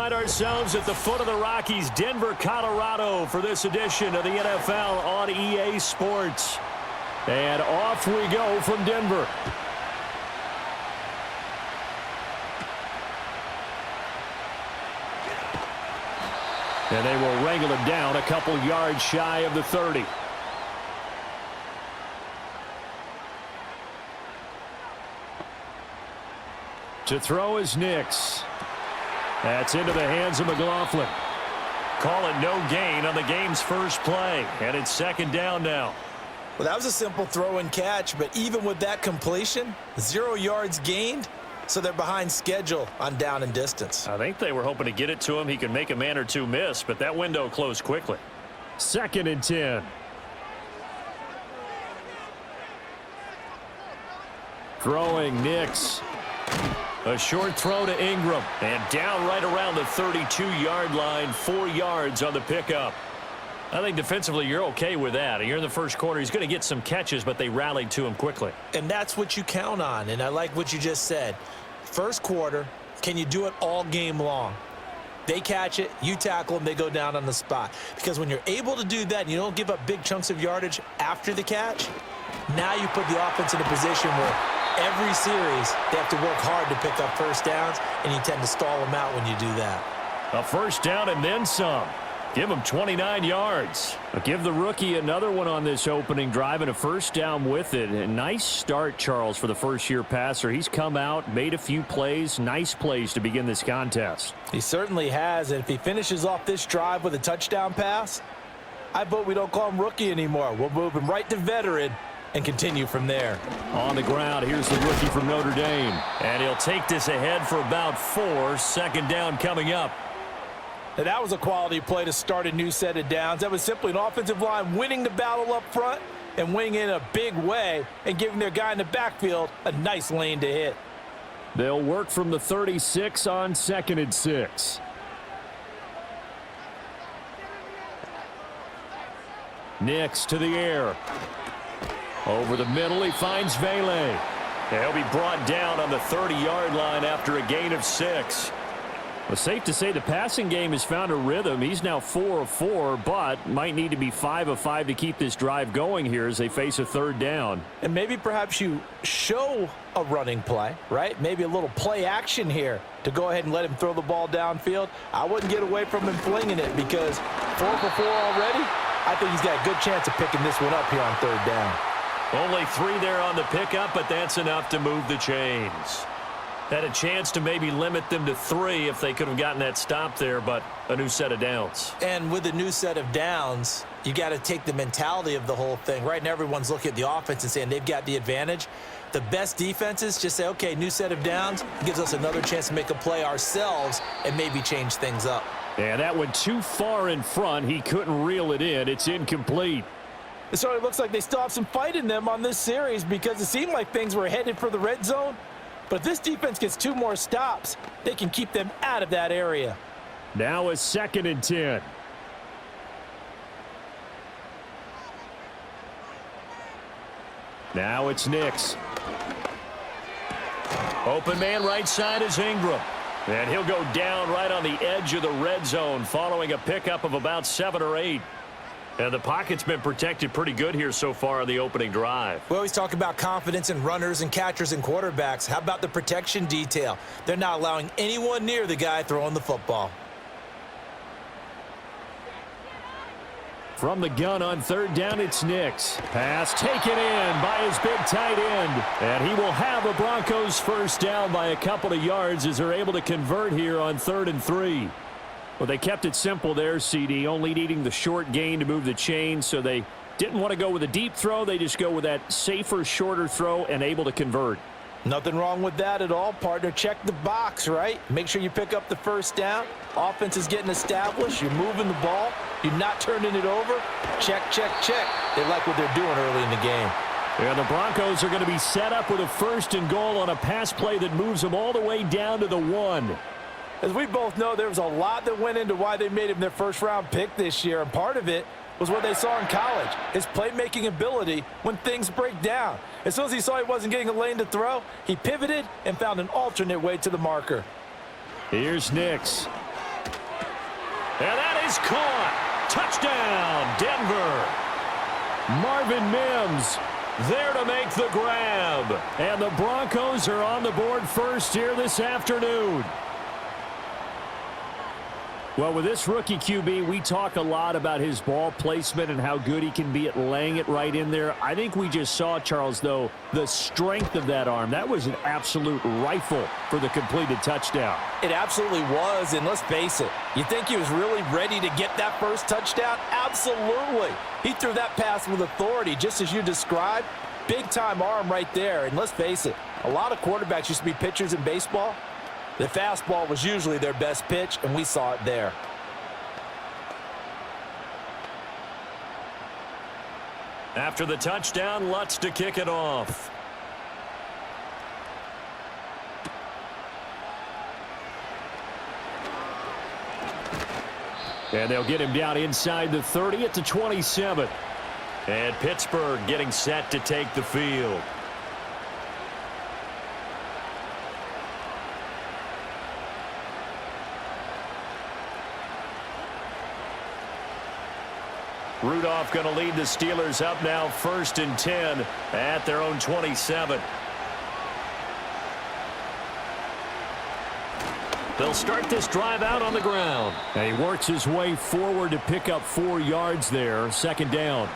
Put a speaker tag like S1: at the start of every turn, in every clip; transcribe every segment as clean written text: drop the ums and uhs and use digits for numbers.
S1: find ourselves at the foot of the Rockies, Denver, Colorado, for this edition of the NFL on EA Sports. And off we go from Denver. And they will wrangle him down a couple yards shy of the 30. To throw is Nix. That's into the hands of McLaughlin. Call it no gain on the game's first play. And it's second down now.
S2: Well, that was a simple throw and catch, but even with that completion, 0 yards gained, so they're behind schedule on down and distance.
S1: I think they were hoping to get it to him. He could make a man or two miss, but that window closed quickly. 2nd and 10. Throwing Nix. A short throw to Ingram. And down right around the 32-yard line, 4 yards on the pickup. I think defensively you're okay with that. You're in the first quarter. He's going to get some catches, but they rallied to him quickly.
S2: And that's what you count on, and I like what you just said. First quarter, can you do it all game long? They catch it, you tackle them, they go down on the spot. Because when you're able to do that and you don't give up big chunks of yardage after the catch, now you put the offense in a position where every series they have to work hard to pick up first downs, and you tend to stall them out when you do that.
S1: A first down and then some. Give him 29 yards. But give the rookie another one on this opening drive and a first down with it. A nice start, Charles, for the first-year passer. He's come out, made a few plays, nice plays to begin this contest.
S2: He certainly has, and if he finishes off this drive with a touchdown pass, I vote we don't call him rookie anymore. We'll move him right to veteran and continue from there.
S1: On the ground, here's the rookie from Notre Dame. And he'll take this ahead for about 4. Second down coming up.
S2: And that was a quality play to start a new set of downs. That was simply an offensive line winning the battle up front and winning in a big way and giving their guy in the backfield a nice lane to hit.
S1: They'll work from the 36 on 2nd and 6. Nix to the air. Over the middle, he finds Vele. He'll be brought down on the 30-yard line after a gain of 6. Well, safe to say the passing game has found a rhythm. He's now 4 of 4, but might need to be 5 of 5 to keep this drive going here as they face a third down.
S2: And maybe perhaps you show a running play, right? Maybe a little play action here to go ahead and let him throw the ball downfield. I wouldn't get away from him flinging it because 4 for 4 already. I think he's got a good chance of picking this one up here on third down.
S1: Only 3 there on the pickup, but that's enough to move the chains. Had a chance to maybe limit them to 3 if they could have gotten that stop there, but a new set of downs.
S2: And with a new set of downs, you got to take the mentality of the whole thing. Right now, everyone's looking at the offense and saying they've got the advantage. The best defenses just say, okay, new set of downs gives us another chance to make a play ourselves and maybe change things up.
S1: Yeah, that went too far in front. He couldn't reel it in. It's incomplete.
S2: It sort of looks like they still have some fight in them on this series because it seemed like things were headed for the red zone. But if this defense gets 2 more stops, they can keep them out of that area.
S1: Now a 2nd and 10. Now it's Nix. Open man right side is Ingram. And he'll go down right on the edge of the red zone following a pickup of about 7 or 8. And the pocket's been protected pretty good here so far on the opening drive.
S2: We always talk about confidence in runners and catchers and quarterbacks. How about the protection detail? They're not allowing anyone near the guy throwing the football.
S1: From the gun on third down, it's Nix. Pass taken in by his big tight end. And he will have a Broncos first down by a couple of yards as they're able to convert here on 3rd and 3. Well, they kept it simple there, CD, only needing the short gain to move the chain, so they didn't want to go with a deep throw. They just go with that safer, shorter throw and able to convert.
S2: Nothing wrong with that at all, partner. Check the box, right? Make sure you pick up the first down. Offense is getting established. You're moving the ball. You're not turning it over. Check, check, check. They like what they're doing early in the game.
S1: Yeah, the Broncos are going to be set up with a 1st and goal on a pass play that moves them all the way down to the 1.
S2: As we both know, there was a lot that went into why they made him their first-round pick this year, and part of it was what they saw in college, his playmaking ability when things break down. As soon as he saw he wasn't getting a lane to throw, he pivoted and found an alternate way to the marker.
S1: Here's Nix. is caught. Touchdown, Denver. Marvin Mims there to make the grab. And the Broncos are on the board first here this afternoon. Well, with this rookie QB, we talk a lot about his ball placement and how good he can be at laying it right in there. I think we just saw, Charles, though, the strength of that arm. That was an absolute rifle for the completed touchdown.
S2: It absolutely was, and let's face it, you think he was really ready to get that first touchdown? Absolutely. He threw that pass with authority, just as you described. Big-time arm right there, and let's face it, a lot of quarterbacks used to be pitchers in baseball. The fastball was usually their best pitch, and we saw it there.
S1: After the touchdown, Lutz to kick it off. And they'll get him down inside the 30 at the 27. And Pittsburgh getting set to take the field. Rudolph going to lead the Steelers up now 1st and 10 at their own 27. They'll start this drive out on the ground. And he works his way forward to pick up 4 yards there. 2nd down.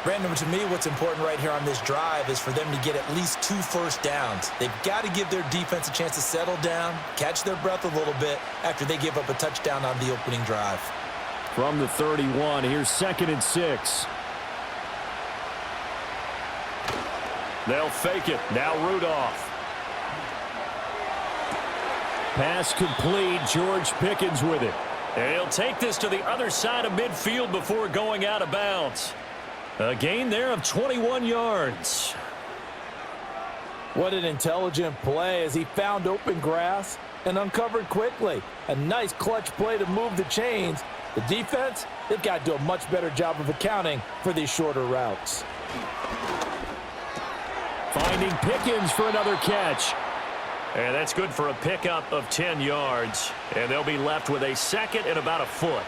S2: Brandon, to me, what's important right here on this drive is for them to get at least 2 first downs. They've got to give their defense a chance to settle down, catch their breath a little bit after they give up a touchdown on the opening drive.
S1: From the 31, here's 2nd and 6. They'll fake it. Now Rudolph. Pass complete. George Pickens with it. And he'll take this to the other side of midfield before going out of bounds. A gain there of 21 yards.
S2: What an intelligent play as he found open grass and uncovered quickly. A nice clutch play to move the chains. The defense, they've got to do a much better job of accounting for these shorter routes.
S1: Finding Pickens for another catch. And that's good for a pickup of 10 yards. And they'll be left with a 2nd and about a foot.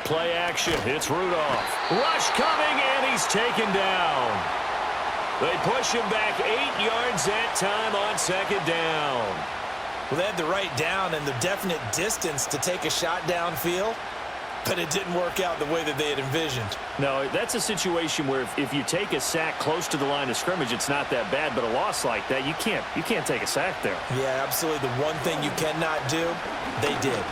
S1: Play action. It's Rudolph. Rush coming, and he's taken down. They push him back 8 yards that time on 2nd down.
S2: Well, they had the right down and the definite distance to take a shot downfield, but it didn't work out the way that they had envisioned.
S1: No, that's a situation where if you take a sack close to the line of scrimmage, it's not that bad, but a loss like that, you can't take a sack there.
S2: Yeah, absolutely. The one thing you cannot do, they did.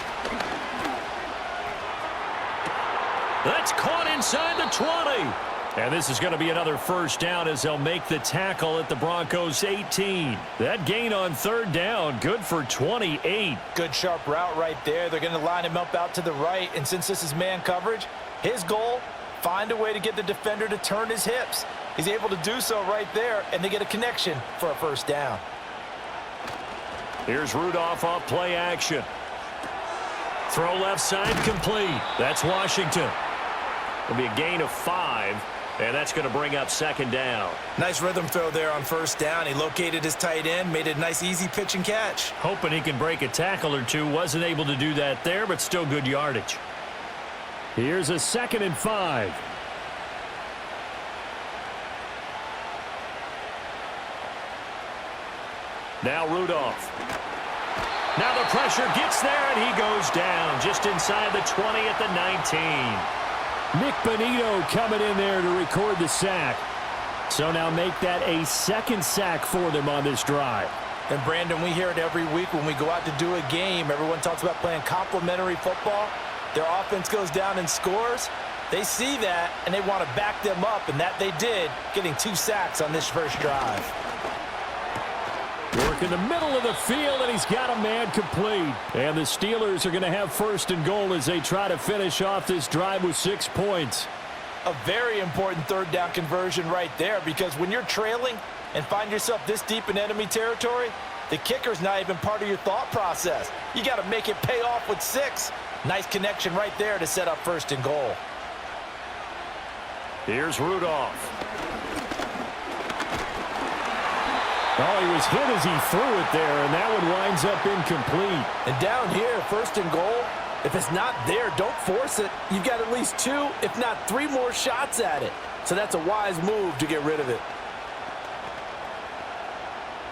S1: That's caught inside the 20. And this is going to be another 1st down as they'll make the tackle at the Broncos 18. That gain on 3rd down, good for 28.
S2: Good sharp route right there. They're going to line him up out to the right. And since this is man coverage, his goal, find a way to get the defender to turn his hips. He's able to do so right there, and they get a connection for a 1st down.
S1: Here's Rudolph off play action. Throw left side complete. That's Washington. It'll be a gain of 5, and that's going to bring up 2nd down.
S2: Nice rhythm throw there on 1st down. He located his tight end, made it a nice easy pitch and catch.
S1: Hoping he can break a tackle or two. Wasn't able to do that there, but still good yardage. Here's a 2nd and 5. Now Rudolph. Now the pressure gets there, and he goes down just inside the 20 at the 19. Nick Bonito coming in there to record the sack. So now make that a 2nd sack for them on this drive.
S2: And Brandon, we hear it every week when we go out to do a game. Everyone talks about playing complementary football. Their offense goes down and scores. They see that, and they want to back them up, and that they did, getting 2 sacks on this first drive.
S1: Work in the middle of the field, and he's got a man complete. And the Steelers are going to have 1st and goal as they try to finish off this drive with 6 points.
S2: A very important 3rd down conversion right there, because when you're trailing and find yourself this deep in enemy territory, The kicker's not even part of your thought process. You got to make it pay off with 6. Nice connection right there to set up 1st and goal.
S1: Here's Rudolph. Oh, he was hit as he threw it there, and that one winds up incomplete.
S2: And down here, 1st and goal, if it's not there, don't force it. You've got at least 2, if not 3 more shots at it. So that's a wise move to get rid of it.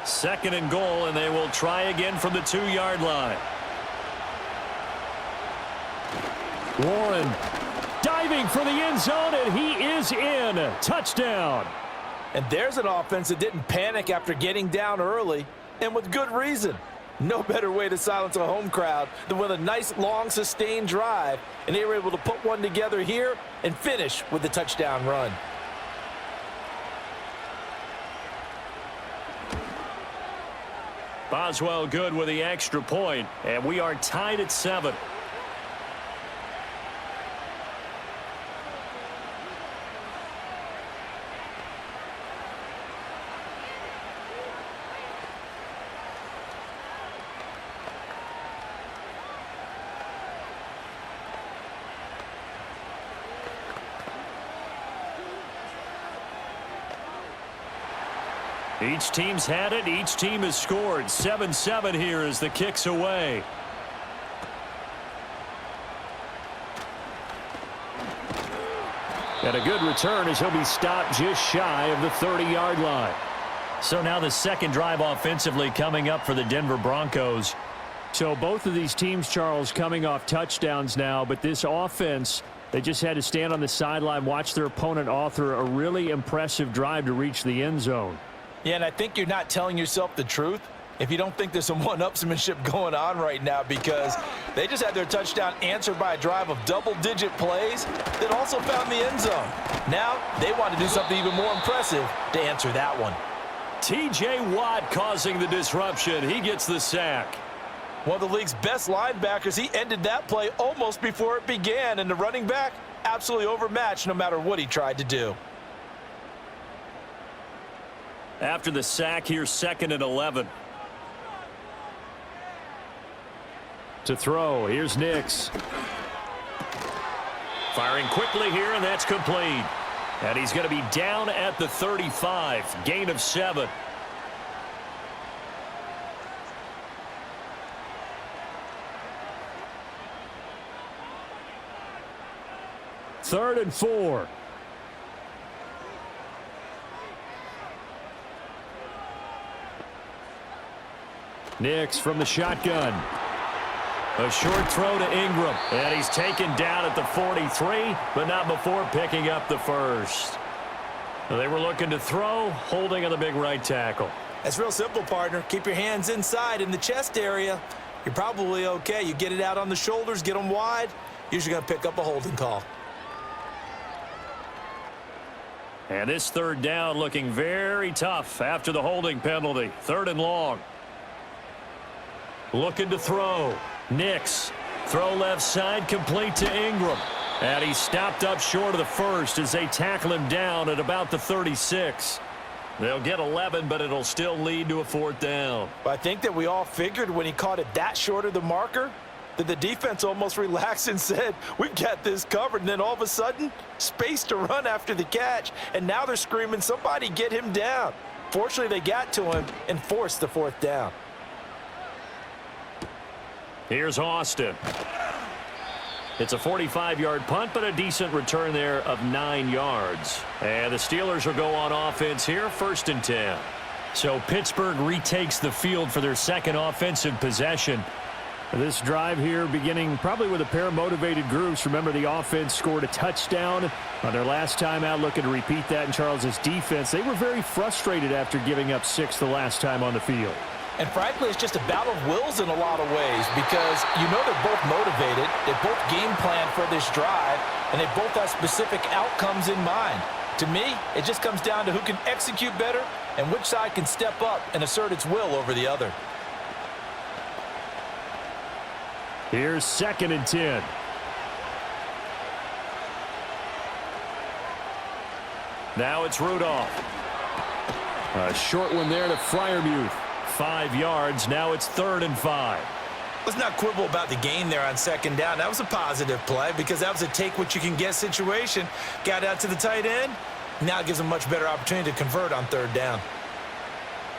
S1: 2nd and goal, and they will try again from the 2-yard line. Warren diving for the end zone, and he is in. Touchdown.
S2: And there's an offense that didn't panic after getting down early, and with good reason. No better way to silence a home crowd than with a nice, long, sustained drive, and they were able to put one together here and finish with the touchdown run.
S1: Boswell good with the extra point, and we are tied at 7. Each team's had it. Each team has scored. 7-7 here as the kick's away. And a good return as he'll be stopped just shy of the 30-yard line. So now the second drive offensively coming up for the Denver Broncos. So both of these teams, Charles, coming off touchdowns now, but this offense, they just had to stand on the sideline, watch their opponent author a really impressive drive to reach the end zone.
S2: Yeah, and I think you're not telling yourself the truth if you don't think there's some one-upsmanship going on right now, because they just had their touchdown answered by a drive of double-digit plays that also found the end zone. Now they want to do something even more impressive to answer that one.
S1: T.J. Watt causing the disruption. He gets the sack.
S2: One of the league's best linebackers, he ended that play almost before it began, and the running back absolutely overmatched no matter what he tried to do.
S1: After the sack, here's 2nd and 11. To throw, here's Nix. Firing quickly here, and that's complete. And he's going to be down at the 35. Gain of 7. Third and 4. Nix from the shotgun. A short throw to Ingram. And he's taken down at the 43, but not before picking up the first. They were looking to throw, holding on the big right tackle.
S2: That's real simple, partner. Keep your hands inside in the chest area. You're probably okay. You get it out on the shoulders, get them wide. Usually going to pick up a holding call.
S1: And this 3rd down looking very tough after the holding penalty. 3rd and long. Looking to throw. Nix. Throw left side, complete to Ingram. And he's stopped up short of the first as they tackle him down at about the 36. They'll get 11, but it'll still lead to a 4th down.
S2: I think that we all figured when he caught it that short of the marker that the defense almost relaxed and said, we've got this covered. And then all of a sudden, space to run after the catch. And now they're screaming, somebody get him down. Fortunately, they got to him and forced the 4th down.
S1: Here's Austin. It's a 45-yard punt, but a decent return there of 9 yards. And the Steelers will go on offense here, 1st and 10. So Pittsburgh retakes the field for their second offensive possession. This drive here beginning probably with a pair of motivated groups. Remember, the offense scored a touchdown on their last time out, looking to repeat that in Charles's defense. They were very frustrated after giving up 6 the last time on the field.
S2: And frankly, it's just a battle of wills in a lot of ways, because you know they're both motivated, they both game plan for this drive, and they both have specific outcomes in mind. To me, it just comes down to who can execute better and which side can step up and assert its will over the other.
S1: Here's 2nd and 10. Now it's Rudolph. A short one there to Freiermuth. 5 yards. Now it's 3rd and 5.
S2: Let's not quibble about the gain there on 2nd down. That was a positive play because that was a take-what-you-can-get situation. Got out to the tight end. Now it gives them a much better opportunity to convert on 3rd down.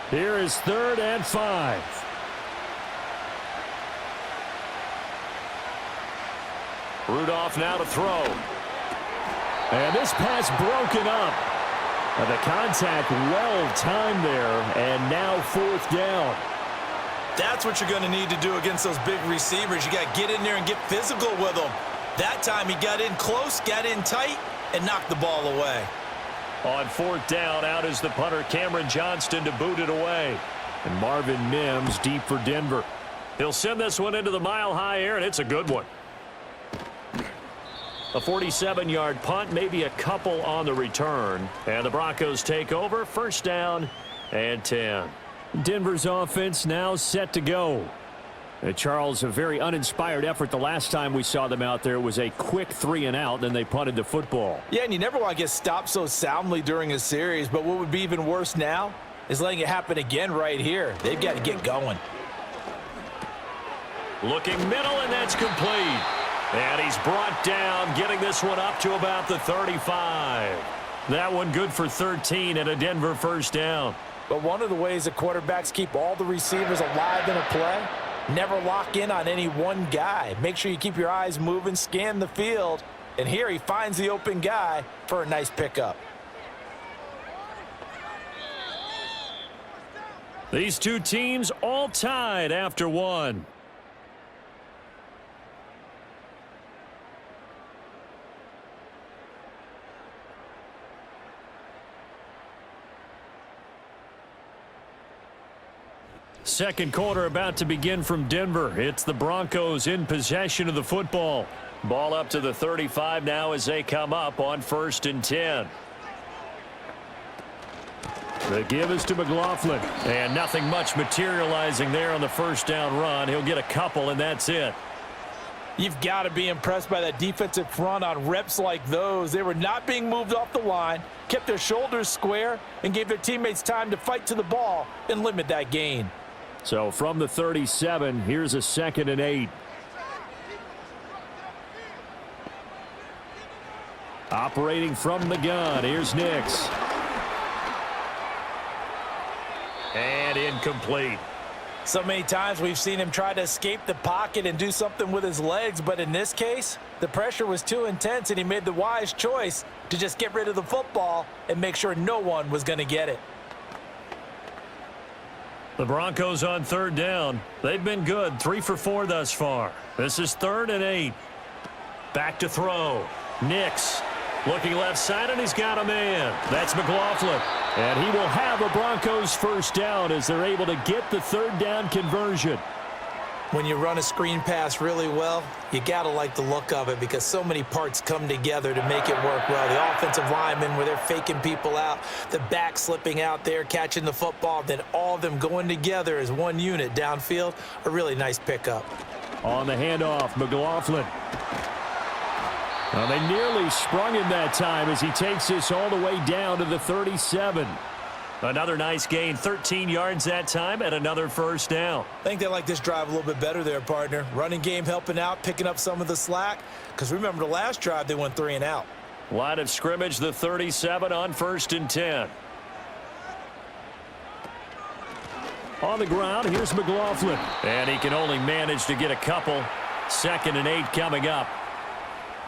S1: Here is 3rd and 5. Rudolph now to throw. And this pass broken up. The contact well timed there, and now 4th down.
S2: That's what you're going to need to do against those big receivers. You got to get in there and get physical with them. That time he got in close, got in tight, and knocked the ball away.
S1: On 4th down, out is the punter Cameron Johnston to boot it away. And Marvin Mims deep for Denver. He'll send this one into the mile-high air, and it's a good one. A 47-yard punt, maybe a couple on the return. And the Broncos take over, 1st down and 10. Denver's offense now set to go. Charles, a very uninspired effort the last time we saw them out there was a quick 3-and-out, then they punted the football.
S2: Yeah, and you never want to get stopped so soundly during a series, but what would be even worse now is letting it happen again right here. They've got to get going.
S1: Looking middle, and that's complete. And he's brought down, getting this one up to about the 35. That one good for 13 and a Denver 1st down.
S2: But one of the ways the quarterbacks keep all the receivers alive in a play, never lock in on any one guy. Make sure you keep your eyes moving, scan the field. And here he finds the open guy for a nice pickup.
S1: These two teams all tied after one. Second quarter about to begin from Denver. It's the Broncos in possession of the football. Ball up to the 35 now as they come up on 1st and 10. The give is to McLaughlin. And nothing much materializing there on the 1st down run. He'll get a couple, and that's it.
S2: You've got to be impressed by that defensive front on reps like those. They were not being moved off the line, kept their shoulders square, and gave their teammates time to fight to the ball and limit that gain.
S1: So from the 37, here's a 2nd and 8. Operating from the gun, here's Nix. And incomplete.
S2: So many times we've seen him try to escape the pocket and do something with his legs, but in this case, the pressure was too intense and he made the wise choice to just get rid of the football and make sure no one was going to get it.
S1: The Broncos on 3rd down. They've been good, 3 for 4 thus far. This is 3rd and 8. Back to throw. Nix looking left side, and he's got a man. That's McLaughlin. And he will have a Broncos 1st down as they're able to get the 3rd down conversion.
S2: When you run a screen pass really well, you got to like the look of it because so many parts come together to make it work well. The offensive linemen where they're faking people out, the back slipping out there, catching the football, then all of them going together as one unit downfield. A really nice pickup.
S1: On the handoff, McLaughlin. Well, they nearly sprung him that time as he takes this all the way down to the 37. Another nice gain, 13 yards that time, and another 1st down.
S2: I think they like this drive a little bit better there, partner. Running game helping out, picking up some of the slack. Because remember the last drive, they went 3-and-out.
S1: Line of scrimmage, the 37 on 1st and 10. On the ground, here's McLaughlin. And he can only manage to get a couple. 2nd and 8 coming up.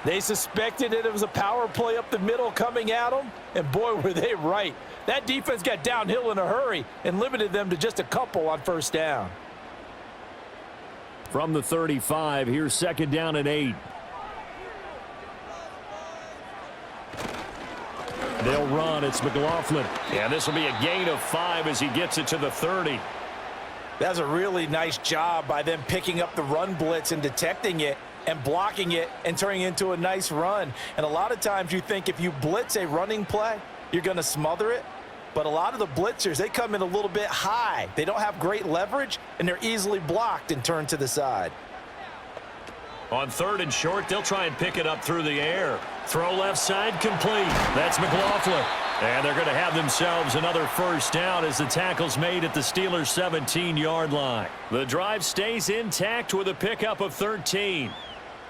S2: They suspected that it was a power play up the middle coming at them, and boy, were they right. That defense got downhill in a hurry and limited them to just a couple on 1st down.
S1: From the 35, here's 2nd down and 8. They'll run. It's McLaughlin. And this will be a gain of 5 as he gets it to the 30.
S2: That's a really nice job by them picking up the run blitz and detecting it and blocking it and turning it into a nice run. And a lot of times you think if you blitz a running play, you're going to smother it. But a lot of the blitzers, they come in a little bit high. They don't have great leverage, and they're easily blocked and turned to the side.
S1: On 3rd and short, they'll try and pick it up through the air. Throw left side, complete. That's McLaughlin. And they're going to have themselves another first down as the tackle's made at the Steelers' 17-yard line. The drive stays intact with a pickup of 13.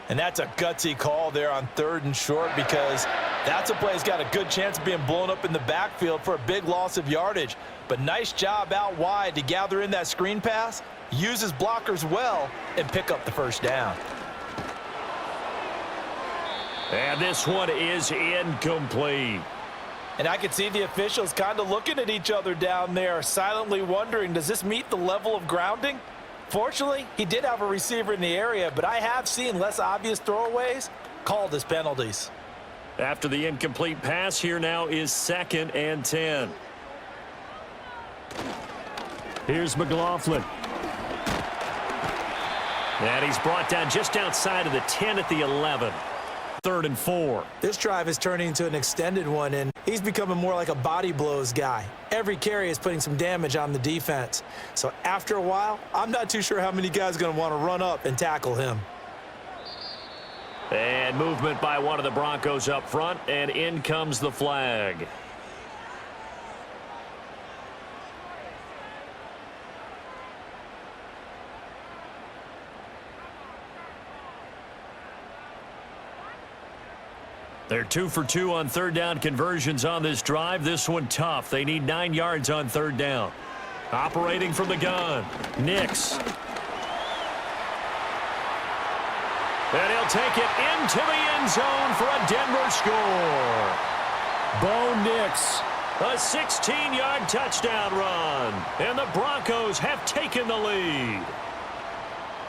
S2: And that's a gutsy call there on 3rd and short, because that's a play that's got a good chance of being blown up in the backfield for a big loss of yardage. But nice job out wide to gather in that screen pass, use his blockers well, and pick up the first down.
S1: And this one is incomplete.
S2: And I can see the officials kind of looking at each other down there, silently wondering, does this meet the level of grounding? Fortunately, he did have a receiver in the area, but I have seen less obvious throwaways called as penalties.
S1: After the incomplete pass, here now is 2nd and 10. Here's McLaughlin. And he's brought down just outside of the 10 at the 11. 3rd and 4.
S2: This drive is turning into an extended one, and he's becoming more like a body blows guy. Every carry is putting some damage on the defense. So after a while, I'm not too sure how many guys are going to want to run up and tackle him.
S1: And movement by one of the Broncos up front, and in comes the flag. They're 2 for 2 on 3rd down conversions on this drive. This one tough. They need 9 yards on 3rd down. Operating from the gun, Nix. And he'll take it into the end zone for a Denver score. Bo Nix, a 16-yard touchdown run. And the Broncos have taken the lead.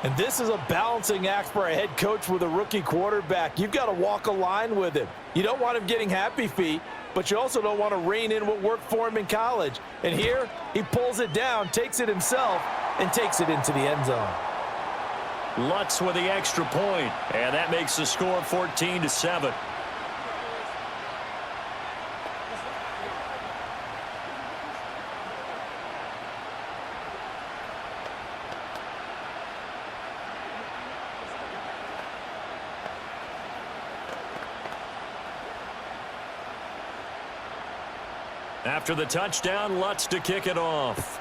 S2: And this is a balancing act for a head coach with a rookie quarterback. You've got to walk a line with him. You don't want him getting happy feet, but you also don't want to rein in what worked for him in college. And here, he pulls it down, takes it himself, and takes it into the end zone.
S1: Lutz with the extra point, and that makes the score 14-7. After the touchdown, Lutz to kick it off.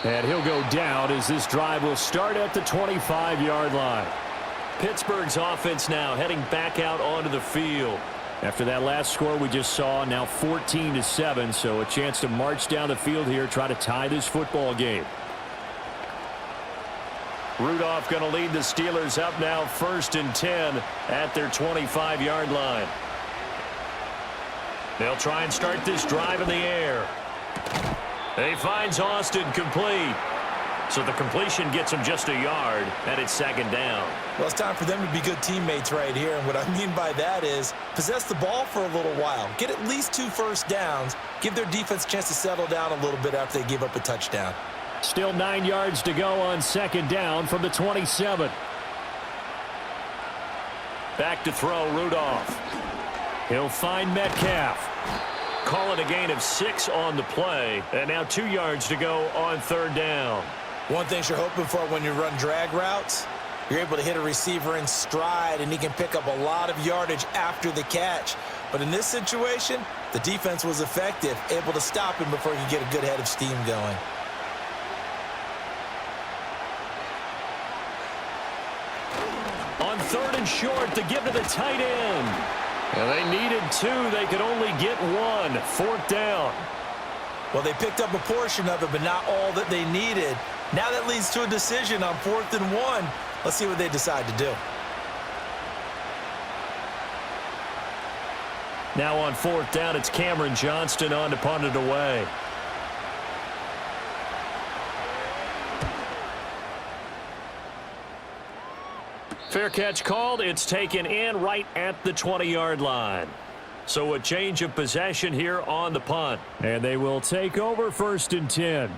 S1: And he'll go down as this drive will start at the 25-yard line. Pittsburgh's offense now heading back out onto the field. After that last score we just saw, now 14-7, so a chance to march down the field here, try to tie this football game. Rudolph going to lead the Steelers up now 1st and 10 at their 25-yard line. They'll try and start this drive in the air. He finds Austin complete. So the completion gets him just a yard, and it's 2nd down.
S2: Well, it's time for them to be good teammates right here. And what I mean by that is possess the ball for a little while. Get at least 2 first downs. Give their defense a chance to settle down a little bit after they give up a touchdown.
S1: Still 9 yards to go on 2nd down from the 27. Back to throw, Rudolph. He'll find Metcalf. Call it a gain of 6 on the play. And now 2 yards to go on 3rd down.
S2: One thing you're hoping for when you run drag routes, you're able to hit a receiver in stride, and he can pick up a lot of yardage after the catch. But in this situation, the defense was effective, able to stop him before he could get a good head of steam going.
S1: On 3rd and short to give to the tight end. And they needed 2. They could only get 1. 4th down.
S2: Well, they picked up a portion of it, but not all that they needed. Now that leads to a decision on 4th and 1. Let's see what they decide to do.
S1: Now on 4th down, it's Cameron Johnston on to punt it away. Fair catch called. It's taken in right at the 20-yard line. So a change of possession here on the punt. And they will take over 1st and 10.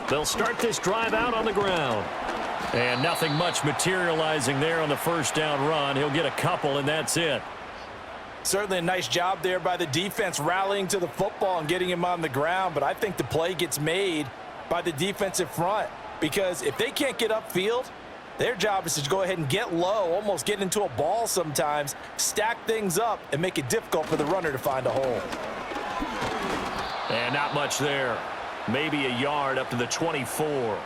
S1: They'll start this drive out on the ground. And nothing much materializing there on the first down run. He'll get a couple, and that's it.
S2: Certainly a nice job there by the defense rallying to the football and getting him on the ground, but I think the play gets made by the defensive front because if they can't get upfield, their job is to go ahead and get low, almost get into a ball sometimes, stack things up, and make it difficult for the runner to find a hole.
S1: And not much there. Maybe a yard up to the 24.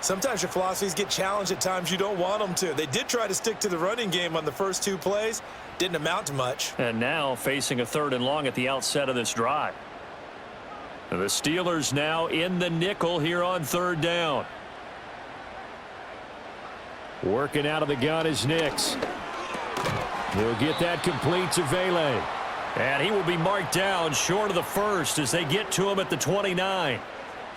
S2: Sometimes your philosophies get challenged at times you don't want them to. They did try to stick to the running game on the first 2 plays. Didn't amount to much.
S1: And now facing a 3rd and long at the outset of this drive. The Steelers now in the nickel here on 3rd down. Working out of the gun is Nix. He'll get that complete to Vele. And he will be marked down short of the first as they get to him at the 29.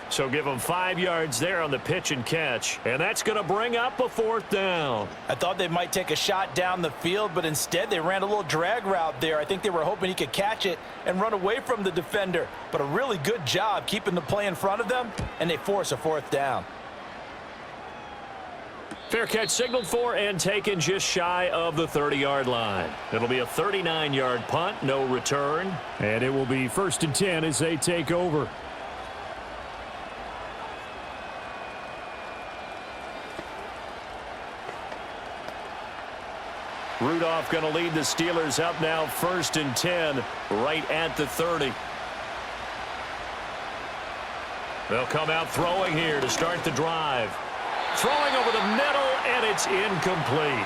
S1: So give him 5 yards there on the pitch and catch. And that's going to bring up a 4th down.
S2: I thought they might take a shot down the field, but instead they ran a little drag route there. I think they were hoping he could catch it and run away from the defender. But a really good job keeping the play in front of them, and they force a 4th down.
S1: Fair catch signaled for and taken just shy of the 30-yard line. It'll be a 39-yard punt, no return. And it will be 1st and 10 as they take over. Rudolph going to lead the Steelers up now 1st and 10 right at the 30. They'll come out throwing here to start the drive. Throwing over the middle, and it's incomplete.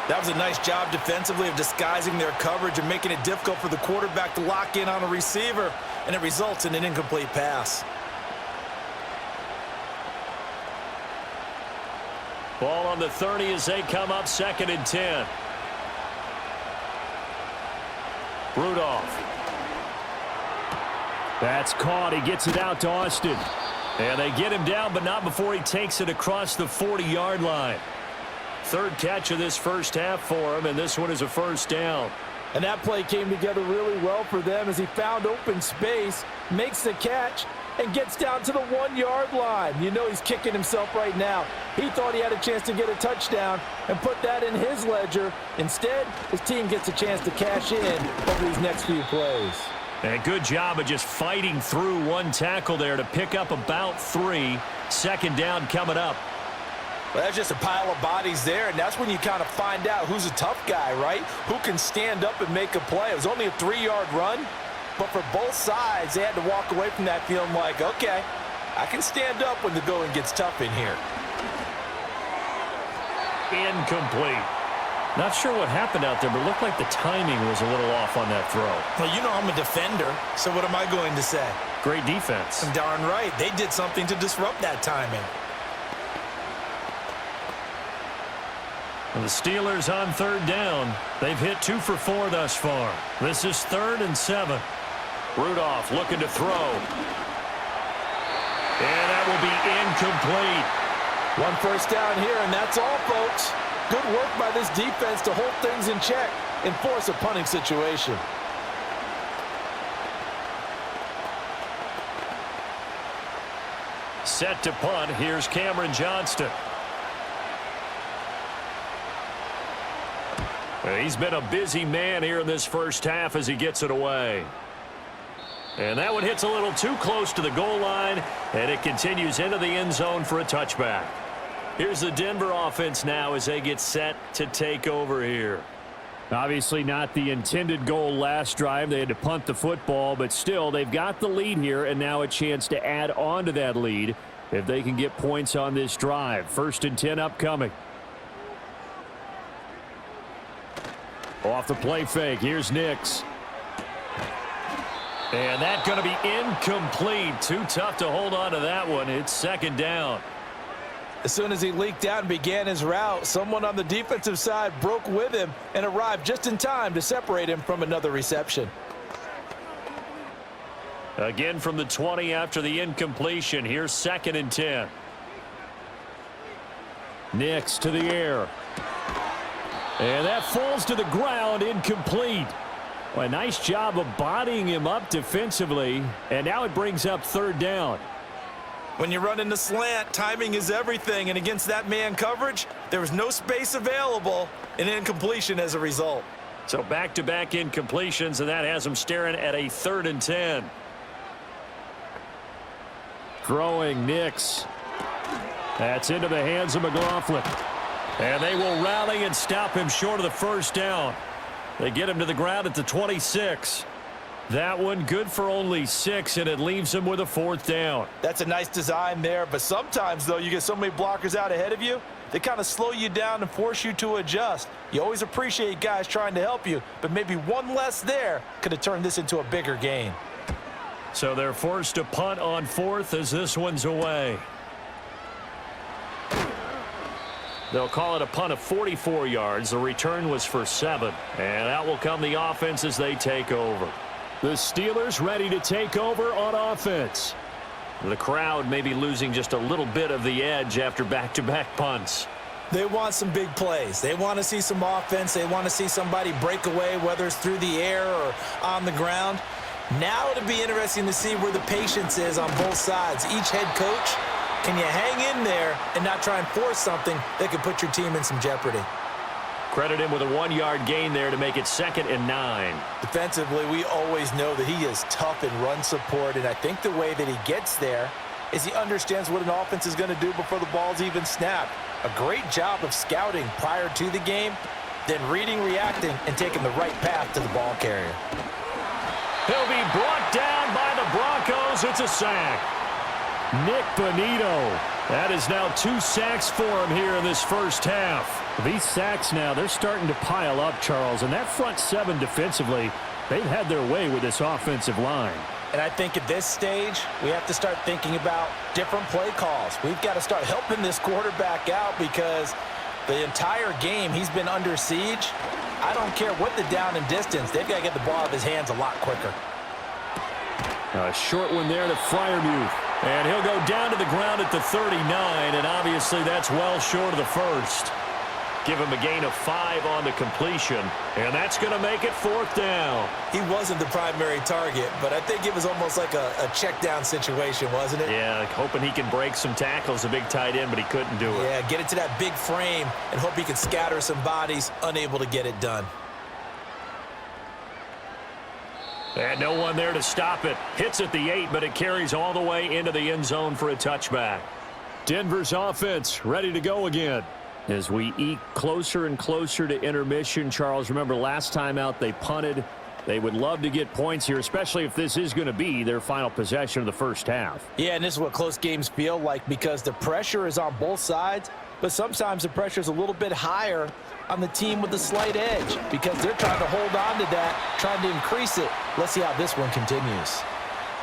S2: That was a nice job defensively of disguising their coverage and making it difficult for the quarterback to lock in on a receiver, and it results in an incomplete pass.
S1: Ball on the 30 as they come up 2nd and 10. Rudolph. That's caught. He gets it out to Austin. And they get him down, but not before he takes it across the 40-yard line. 3rd catch of this first half for him, and this one is a 1st down.
S2: And that play came together really well for them as he found open space, makes the catch, and gets down to the 1-yard line. You know he's kicking himself right now. He thought he had a chance to get a touchdown and put that in his ledger. Instead, his team gets a chance to cash in over these next few plays.
S1: And a good job of just fighting through one tackle there to pick up about 3. 2nd down coming up.
S2: Well, that's just a pile of bodies there, and that's when you kind of find out who's a tough guy, right? Who can stand up and make a play. It was only a 3-yard run, but for both sides, they had to walk away from that feeling like, okay, I can stand up when the going gets tough in here.
S1: Incomplete. Not sure what happened out there, but it looked like the timing was a little off on that throw.
S2: Well, you know I'm a defender, so what am I going to say?
S1: Great defense.
S2: Darn right. They did something to disrupt that timing.
S1: And the Steelers on 3rd down. They've hit 2 for 4 thus far. This is 3rd and 7. Rudolph looking to throw. And that will be incomplete.
S2: 1 first down here, and that's all, folks. Good work by this defense to hold things in check and force a punting situation.
S1: Set to punt. Here's Cameron Johnston. He's been a busy man here in this first half as he gets it away. And that one hits a little too close to the goal line, and it continues into the end zone for a touchback. Here's the Denver offense now as they get set to take over here. Obviously not the intended goal last drive. They had to punt the football, but still they've got the lead here and now a chance to add on to that lead if they can get points on this drive. 1st and 10 upcoming. Off the play fake. Here's Nix. And that's going to be incomplete. Too tough to hold on to that one. It's 2nd down.
S2: As soon as he leaked out and began his route, someone on the defensive side broke with him and arrived just in time to separate him from another reception.
S1: Again from the 20 after the incompletion. Here's 2nd and 10. Nix to the air. And that falls to the ground, incomplete. Well, a nice job of bodying him up defensively, and now it brings up 3rd down.
S2: When you run in the slant, timing is everything, and against that man coverage, there was no space available, and incompletion as a result.
S1: So back-to-back incompletions, and that has them staring at a 3rd and 10. Throwing Nix. That's into the hands of McLaughlin. And they will rally and stop him short of the first down. They get him to the ground at the 26. That one good for only 6, and it leaves him with a 4th down.
S2: That's a nice design there, but sometimes, though, you get so many blockers out ahead of you, they kind of slow you down and force you to adjust. You always appreciate guys trying to help you, but maybe one less there could have turned this into a bigger gain.
S1: So they're forced to punt on 4th as this one's away. They'll call it a punt of 44 yards. The return was for 7. And out will come the offense as they take over. The Steelers ready to take over on offense. The crowd may be losing just a little bit of the edge after back-to-back punts.
S2: They want some big plays. They want to see some offense. They want to see somebody break away, whether it's through the air or on the ground. Now it'll be interesting to see where the patience is on both sides. Each head coach, can you hang in there and not try and force something that could put your team in some jeopardy?
S1: Credit him with a 1-yard gain there to make it 2nd and 9.
S2: Defensively, we always know that he is tough in run support, and I think the way that he gets there is he understands what an offense is going to do before the ball's even snapped. A great job of scouting prior to the game, then reading, reacting, and taking the right path to the ball carrier.
S1: He'll be brought down by the Broncos. It's a sack. Nick Bonito. That is now 2 sacks for him here in this first half. These sacks now, they're starting to pile up, Charles. And that front 7 defensively, they've had their way with this offensive line.
S2: And I think at this stage, we have to start thinking about different play calls. We've got to start helping this quarterback out because the entire game he's been under siege. I don't care what the down and distance. They've got to get the ball out of his hands a lot quicker.
S1: A short one there to Freiermuth. And he'll go down to the ground at the 39, and obviously that's well short of the first. Give him a gain of 5 on the completion, and that's going to make it 4th down.
S2: He wasn't the primary target, but I think it was almost like a check down situation, wasn't it?
S1: Yeah, hoping he can break some tackles, a big tight end, but he couldn't do it.
S2: Yeah, get it to that big frame and hope he can scatter some bodies, unable to get it done.
S1: And no one there to stop it. Hits at the 8, but it carries all the way into the end zone for a touchback. Denver's offense ready to go again. As we eke closer and closer to intermission, Charles, remember last time out they punted. They would love to get points here, especially if this is going to be their final possession of the first half.
S2: Yeah, and this is what close games feel like because the pressure is on both sides, but sometimes the pressure is a little bit higher on the team with the slight edge because they're trying to hold on to that, trying to increase it. Let's see how this one continues.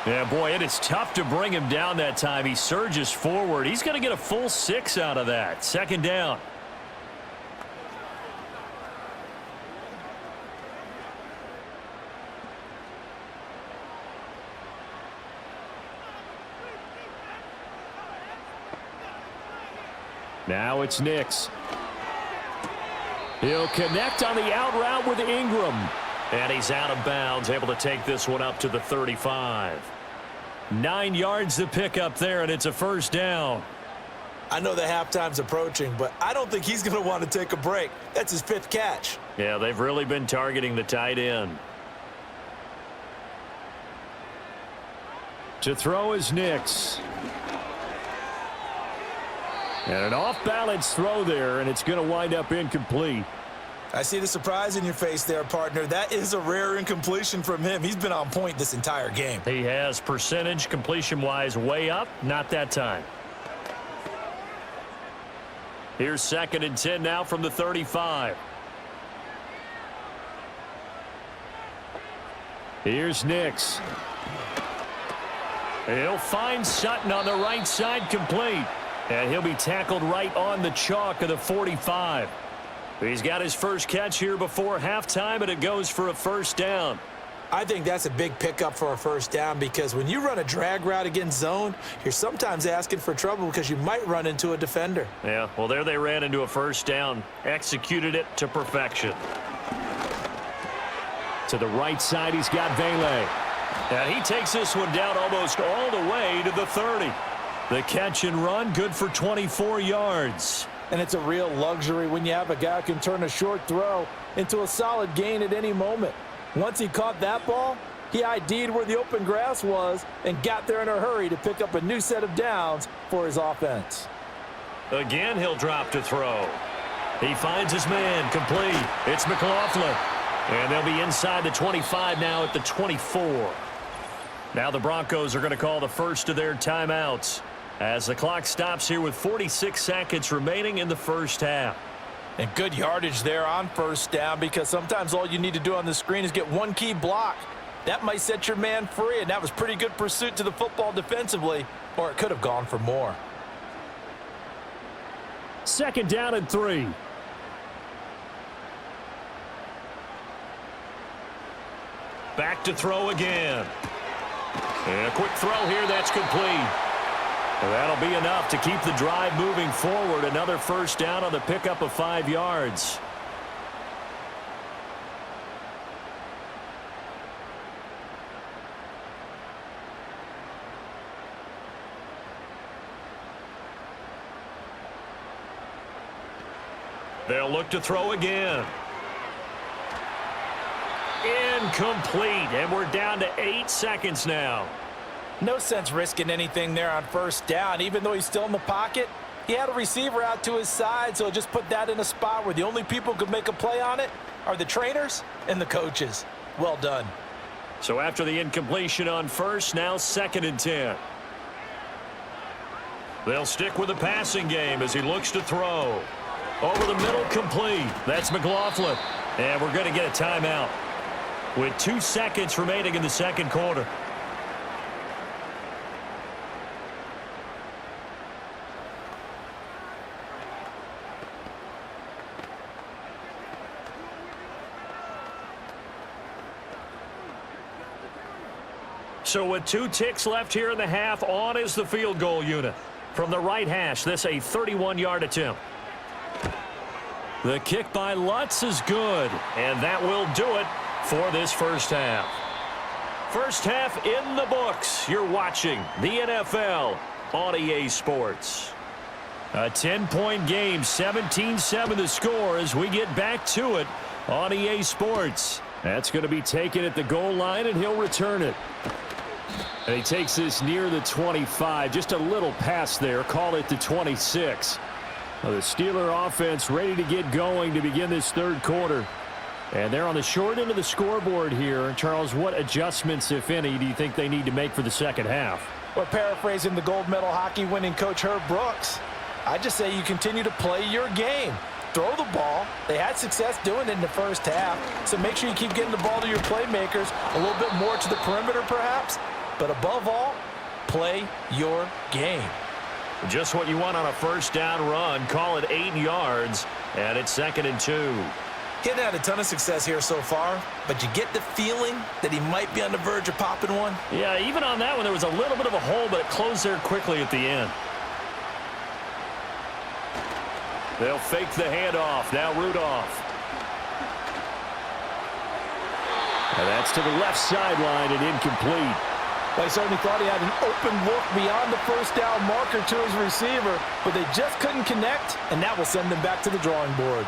S1: Yeah, boy, it is tough to bring him down that time. He surges forward. He's going to get a full 6 out of that. 2nd down. Now it's Nix. He'll connect on the out route with Ingram. And he's out of bounds, able to take this one up to the 35. 9 yards to pick up there, and it's a 1st down.
S2: I know the halftime's approaching, but I don't think he's going to want to take a break. That's his 5th catch.
S1: Yeah, they've really been targeting the tight end. To throw is Nix. And an off-balance throw there, and it's going to wind up incomplete.
S2: I see the surprise in your face there, partner. That is a rare incompletion from him. He's been on point this entire game.
S1: He has percentage completion-wise way up. Not that time. Here's 2nd and 10 now from the 35. Here's Nix. He'll find Sutton on the right side, complete. And he'll be tackled right on the chalk of the 45. He's got his first catch here before halftime, and it goes for a 1st down.
S2: I think that's a big pickup for a 1st down because when you run a drag route against zone, you're sometimes asking for trouble because you might run into a defender.
S1: Yeah, well, there they ran into a 1st down. Executed it to perfection. To the right side, he's got Vele. And he takes this one down almost all the way to the 30. The catch and run, good for 24 yards.
S2: And it's a real luxury when you have a guy who can turn a short throw into a solid gain at any moment. Once he caught that ball, he ID'd where the open grass was and got there in a hurry to pick up a new set of downs for his offense.
S1: Again, he'll drop to throw. He finds his man, complete. It's McLaughlin. And they'll be inside the 25 now at the 24. Now the Broncos are going to call the first of their timeouts as the clock stops here with 46 seconds remaining in the first half.
S2: And good yardage there on first down, because sometimes all you need to do on the screen is get one key block. That might set your man free, and that was pretty good pursuit to the football defensively, or it could have gone for more.
S1: Second down and 3. Back to throw again. And a quick throw here, that's complete. And that'll be enough to keep the drive moving forward. Another first down on the pickup of 5 yards. They'll look to throw again. Incomplete, and we're down to 8 seconds now.
S2: No sense risking anything there on first down. Even though he's still in the pocket, he had a receiver out to his side, so just put that in a spot where the only people who could make a play on it are the trainers and the coaches. Well done.
S1: So after the incompletion on first, now 2nd and 10. They'll stick with the passing game as he looks to throw. Over the middle, complete. That's McLaughlin. And we're going to get a timeout with 2 seconds remaining in the second quarter. So with 2 ticks left here in the half, on is the field goal unit. From the right hash, this a 31-yard attempt. The kick by Lutz is good, and that will do it for this first half. First half in the books. You're watching the NFL on EA Sports. A 10-point game, 17-7 the score as we get back to it on EA Sports. That's going to be taken at the goal line, and he'll return it. And he takes this near the 25, just a little pass there, call it the 26. Well, the Steeler offense ready to get going to begin this third quarter. And they're on the short end of the scoreboard here. Charles, what adjustments, if any, do you think they need to make for the second half?
S2: Well, paraphrasing the gold medal hockey winning coach Herb Brooks, I just say you continue to play your game. Throw the ball. They had success doing it in the first half, so make sure you keep getting the ball to your playmakers, a little bit more to the perimeter perhaps, but above all, play your game.
S1: Just what you want on a first down run. Call it 8 yards, and it's 2nd and 2.
S2: He hadn't had a ton of success here so far, but you get the feeling that he might be on the verge of popping one.
S1: Yeah, even on that one, there was a little bit of a hole, but it closed there quickly at the end. They'll fake the handoff. Now Rudolph. And that's to the left sideline and incomplete.
S2: Well, he certainly thought he had an open look beyond the first down marker to his receiver, but they just couldn't connect, and that will send them back to the drawing board.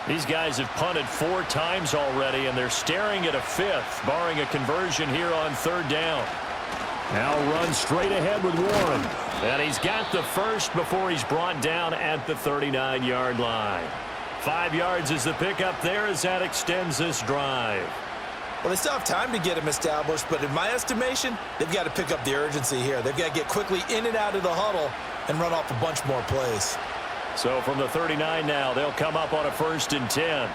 S1: These guys have punted 4 times already, and they're staring at a 5th, barring a conversion here on 3rd down. Now run straight ahead with Warren. And he's got the first before he's brought down at the 39-yard line. 5 yards is the pickup there as that extends this drive.
S2: Well, they still have time to get him established, but in my estimation, they've got to pick up the urgency here. They've got to get quickly in and out of the huddle and run off a bunch more plays.
S1: So from the 39 now, they'll come up on a 1st and 10.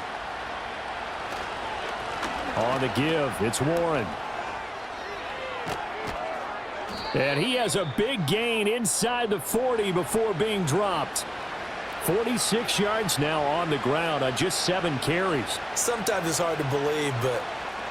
S1: On the give, it's Warren. And he has a big gain inside the 40 before being dropped. 46 yards now on the ground on just 7 carries.
S2: Sometimes it's hard to believe, but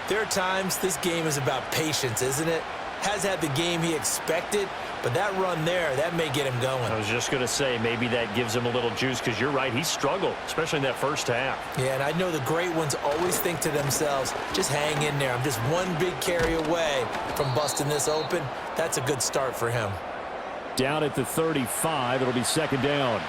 S2: there are times this game is about patience, isn't it? has had the game he expected, but that run there, that may get him going.
S1: I was just going to say, maybe that gives him a little juice, because you're right, he struggled, especially in that first half.
S2: Yeah, and I know the great ones always think to themselves, just hang in there. I'm just one big carry away from busting this open. That's a good start for him.
S1: Down at the 35, it'll be second down.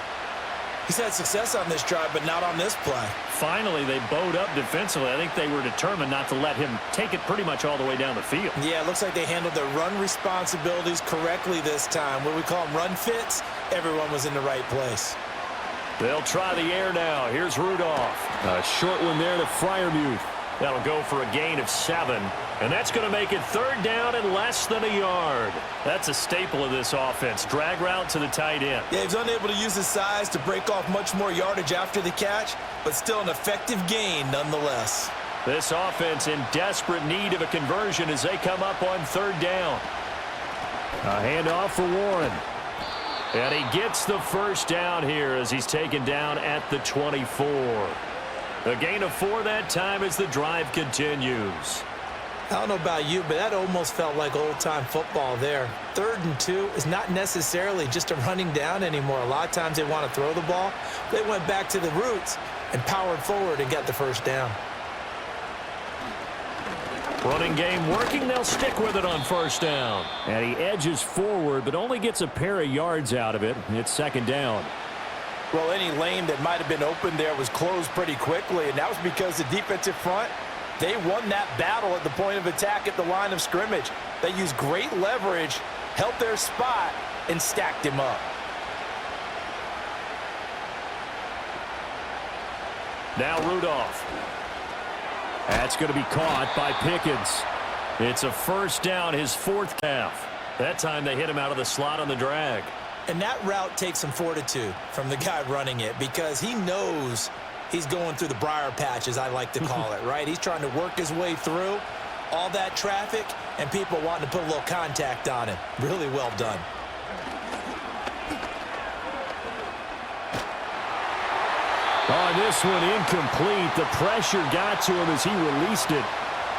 S2: He's had success on this drive, but not on this play.
S1: Finally, they bowed up defensively. I think they were determined not to let him take it pretty much all the way down the field.
S2: Yeah, it looks like they handled their run responsibilities correctly this time. What we call them run fits, everyone was in the right place.
S1: They'll try the air now. Here's Rudolph. A short one there to Freiermuth. That'll go for a gain of 7. And that's going to make it third down and less than a yard. That's a staple of this offense. Drag route to the tight end.
S2: Yeah, he's unable to use his size to break off much more yardage after the catch, but still an effective gain nonetheless.
S1: This offense in desperate need of a conversion as they come up on third down. A handoff for Warren. And he gets the first down here as he's taken down at the 24. A gain of 4 that time as the drive continues.
S2: I don't know about you, but that almost felt like old-time football there. 3rd and 2 is not necessarily just a running down anymore. A lot of times they want to throw the ball. They went back to the roots and powered forward and got the first down.
S1: Running game working. They'll stick with it on first down. And he edges forward, but only gets a pair of yards out of it. It's second down.
S2: Well, any lane that might have been open there was closed pretty quickly, and that was because the defensive front, they won that battle at the point of attack at the line of scrimmage. They used great leverage, held their spot, and stacked him up.
S1: Now Rudolph. That's going to be caught by Pickens. It's a first down, his 4th half. That time they hit him out of the slot on the drag.
S2: And that route takes some fortitude from the guy running it, because he knows he's going through the briar patch, as I like to call it, right? He's trying to work his way through all that traffic and people wanting to put a little contact on him. Really well done.
S1: On this one, incomplete. The pressure got to him as he released it.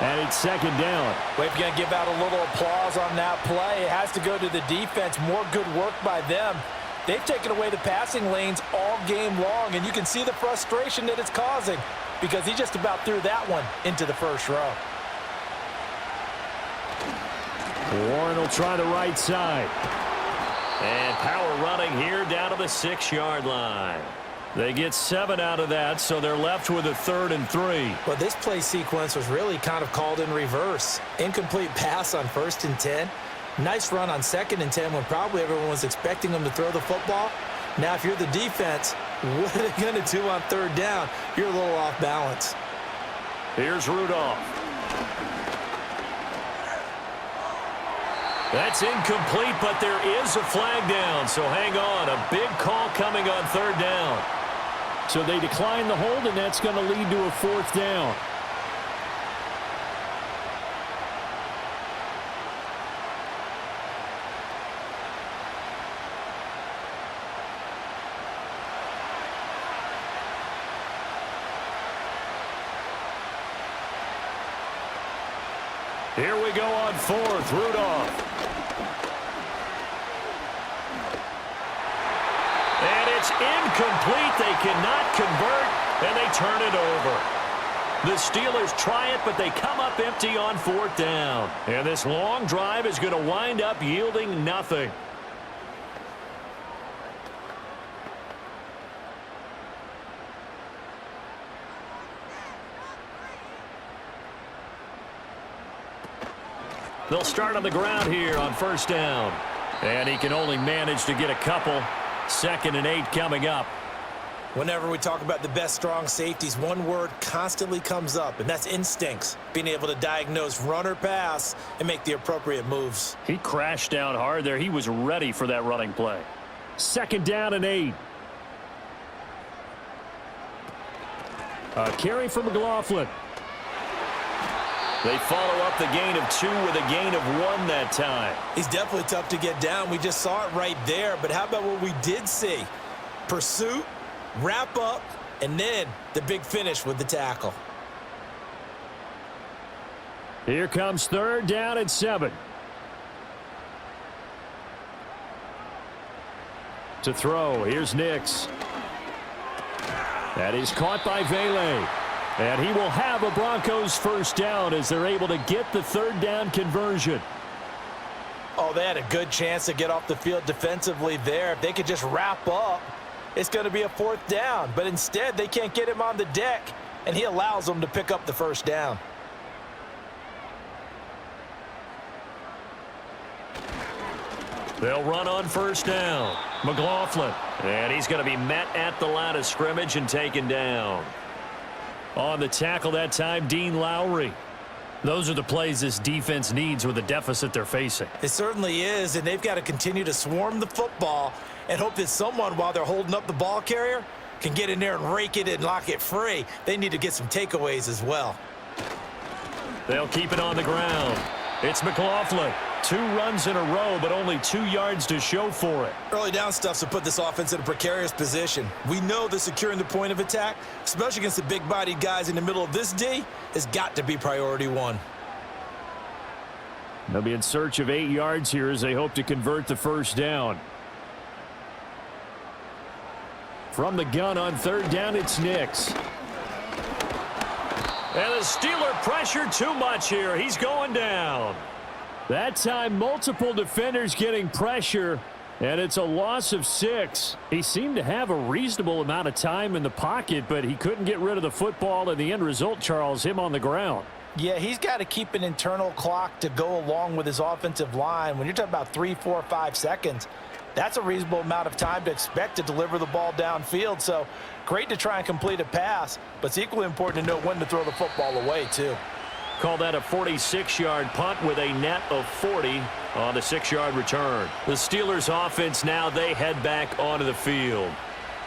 S1: And it's second down.
S2: Well, if you're going to give out a little applause on that play, it has to go to the defense. More good work by them. They've taken away the passing lanes all game long, and you can see the frustration that it's causing, because he just about threw that one into the first row.
S1: Warren will try the right side. And power running here down to the 6-yard line. They get 7 out of that, so they're left with a 3rd and 3.
S2: Well, this play sequence was really kind of called in reverse. Incomplete pass on 1st and 10. Nice run on 2nd and 10 when probably everyone was expecting them to throw the football. Now, if you're the defense, what are they going to do on 3rd down? You're a little off balance.
S1: Here's Rudolph. That's incomplete, but there is a flag down, so hang on. A big call coming on 3rd down. So they decline the hold, and that's going to lead to a 4th down. Here we go on 4th. Rudolph. And it's incomplete. They cannot convert, and they turn it over. The Steelers try it, but they come up empty on 4th down. And this long drive is going to wind up yielding nothing. They'll start on the ground here on 1st down. And he can only manage to get a couple. 2nd and 8 coming up.
S2: Whenever we talk about the best strong safeties, one word constantly comes up, and that's instincts. Being able to diagnose run or pass and make the appropriate moves.
S1: He crashed down hard there. He was ready for that running play. 2nd down and 8. A carry for McLaughlin. They follow up the gain of 2 with a gain of 1 that time.
S2: He's definitely tough to get down. We just saw it right there. But how about what we did see? Pursuit, wrap up, and then the big finish with the tackle.
S1: Here comes 3rd down and 7. To throw, here's Nix. That is caught by Vele. And he will have a Broncos first down as they're able to get the third down conversion.
S2: Oh, they had a good chance to get off the field defensively there. If they could just wrap up, it's going to be a fourth down. But instead, they can't get him on the deck, and he allows them to pick up the first down.
S1: They'll run on first down. McLaughlin. And he's going to be met at the line of scrimmage and taken down. On the tackle that time, Dean Lowry. Those are the plays this defense needs with the deficit they're facing.
S2: It certainly is, and they've got to continue to swarm the football and hope that someone, while they're holding up the ball carrier, can get in there and rake it and lock it free. They need to get some takeaways as well.
S1: They'll keep it on the ground. It's McLaughlin. 2 runs in a row, but only 2 yards to show for it.
S2: Early down stuff to put this offense in a precarious position. We know that securing the point of attack, especially against the big-bodied guys in the middle of this D, has got to be priority 1.
S1: They'll be in search of 8 yards here as they hope to convert the first down. From the gun on third down, it's Nix. And the Steeler pressure too much here. He's going down. That time, multiple defenders getting pressure, and it's a loss of 6. He seemed to have a reasonable amount of time in the pocket, but he couldn't get rid of the football, and the end result, Charles, him on the ground.
S2: Yeah, he's got to keep an internal clock to go along with his offensive line. When you're talking about 3, 4, 5 seconds, that's a reasonable amount of time to expect to deliver the ball downfield. So great to try and complete a pass, but it's equally important to know when to throw the football away, too.
S1: Call that a 46-yard punt with a net of 40 on the 6-yard return. The Steelers offense now, they head back onto the field.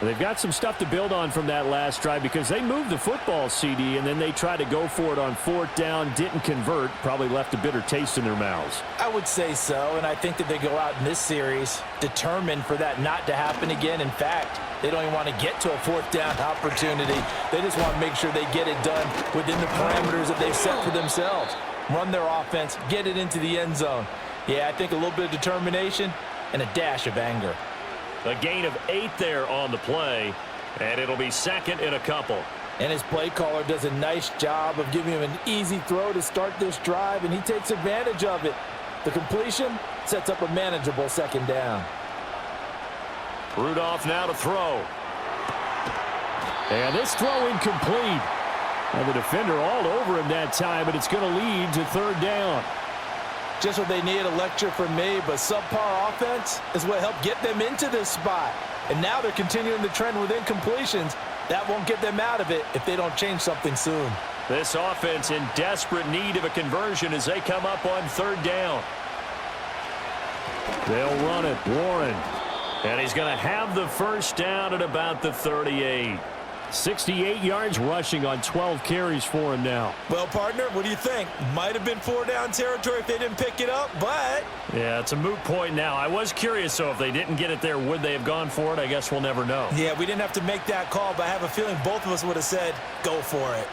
S1: And they've got some stuff to build on from that last drive because they moved the football, CD, and then they tried to go for it on fourth down, didn't convert, probably left a bitter taste in their mouths.
S2: I would say so, and I think that they go out in this series determined for that not to happen again. In fact, they don't even want to get to a fourth down opportunity. They just want to make sure they get it done within the parameters that they've set for themselves. Run their offense, get it into the end zone. Yeah, I think a little bit of determination and a dash of anger.
S1: A gain of 8 there on the play, and it'll be second and a couple.
S2: And his play caller does a nice job of giving him an easy throw to start this drive, and he takes advantage of it. The completion sets up a manageable second down.
S1: Rudolph now to throw. And this throw incomplete. And the defender all over him that time, but it's going to lead to third down.
S2: Just what they need, a lecture from me, but subpar offense is what helped get them into this spot. And now they're continuing the trend with incompletions. That won't get them out of it if they don't change something soon.
S1: This offense in desperate need of a conversion as they come up on third down. They'll run it, Warren. And he's going to have the first down at about the 38. 68 yards rushing on 12 carries for him now.
S2: Well, partner, what do you think? Might have been 4-down territory if they didn't pick it up, but...
S1: Yeah, it's a moot point now. I was curious, so if they didn't get it there, would they have gone for it? I guess we'll never know.
S2: Yeah, we didn't have to make that call, but I have a feeling both of us would have said, go for it.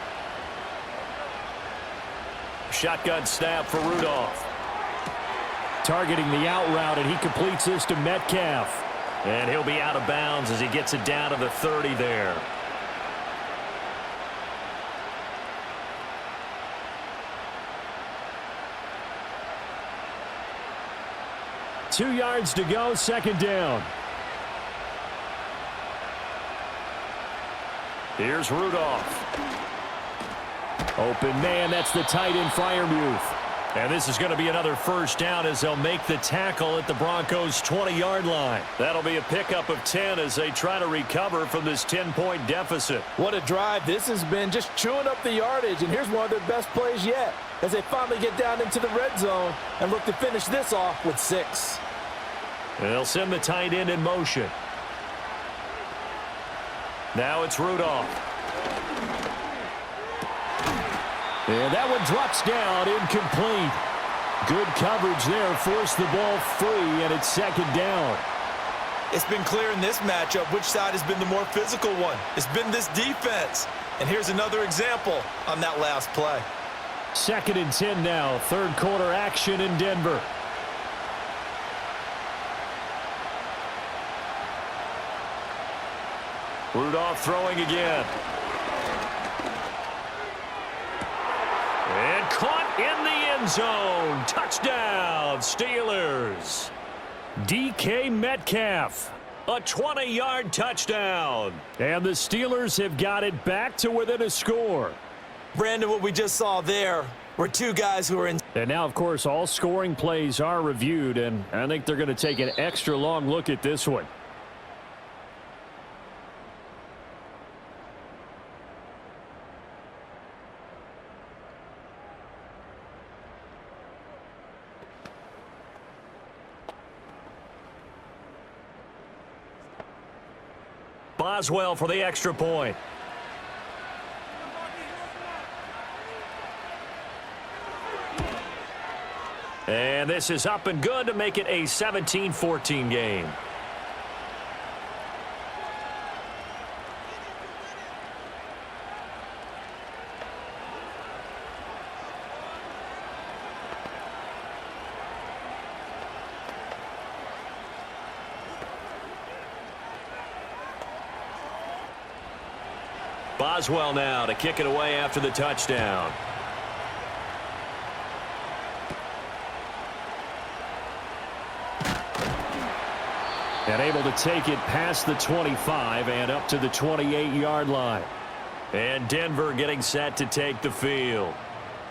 S1: Shotgun snap for Rudolph. Targeting the out route, and he completes this to Metcalf. And he'll be out of bounds as he gets it down to the 30 there. Two yards to go, second down. Here's Rudolph. Open man, that's the tight end Freiermuth. And this is going to be another first down as they'll make the tackle at the Broncos' 20-yard line. That'll be a pickup of 10 as they try to recover from this 10-point deficit.
S2: What a drive this has been, just chewing up the yardage. And here's one of their best plays yet as they finally get down into the red zone and look to finish this off with 6.
S1: And they'll send the tight end in motion. Now it's Rudolph. And that one drops down, incomplete. Good coverage there, forced the ball free, and it's second down.
S2: It's been clear in this matchup which side has been the more physical one. It's been this defense. And here's another example on that last play.
S1: Second and 10 now, third quarter action in Denver. Rudolph throwing again. And caught in the end zone. Touchdown, Steelers. DK Metcalf, a 20-yard touchdown. And the Steelers have got it back to within a score.
S2: Brandon, what we just saw there were two guys who are in.
S1: And now, of course, all scoring plays are reviewed, and I think they're going to take an extra long look at this one. Boswell for the extra point. And this is up and good to make it a 17-14 game. Boswell now to kick it away after the touchdown. And able to take it past the 25 and up to the 28-yard line. And Denver getting set to take the field.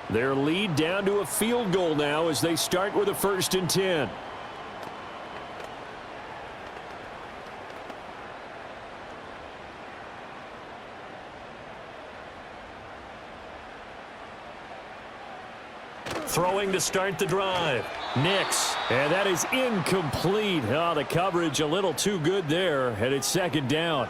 S1: Their lead down to a field goal now as they start with a 1st and 10. Throwing to start the drive. Nix. And that is incomplete. Oh, the coverage a little too good there. And it's 2nd down.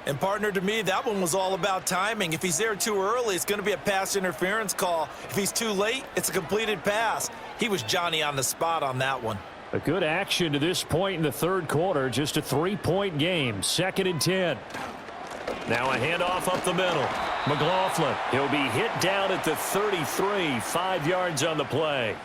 S2: And, partner, to me, that one was all about timing. If he's there too early, it's going to be a pass interference call. If he's too late, it's a completed pass. He was Johnny on the spot on that one.
S1: A good action to this point in the 3rd quarter. Just a 3-point game. 2nd and 10. Now a handoff up the middle. McLaughlin. He'll be hit down at the 33. 5 yards on the play.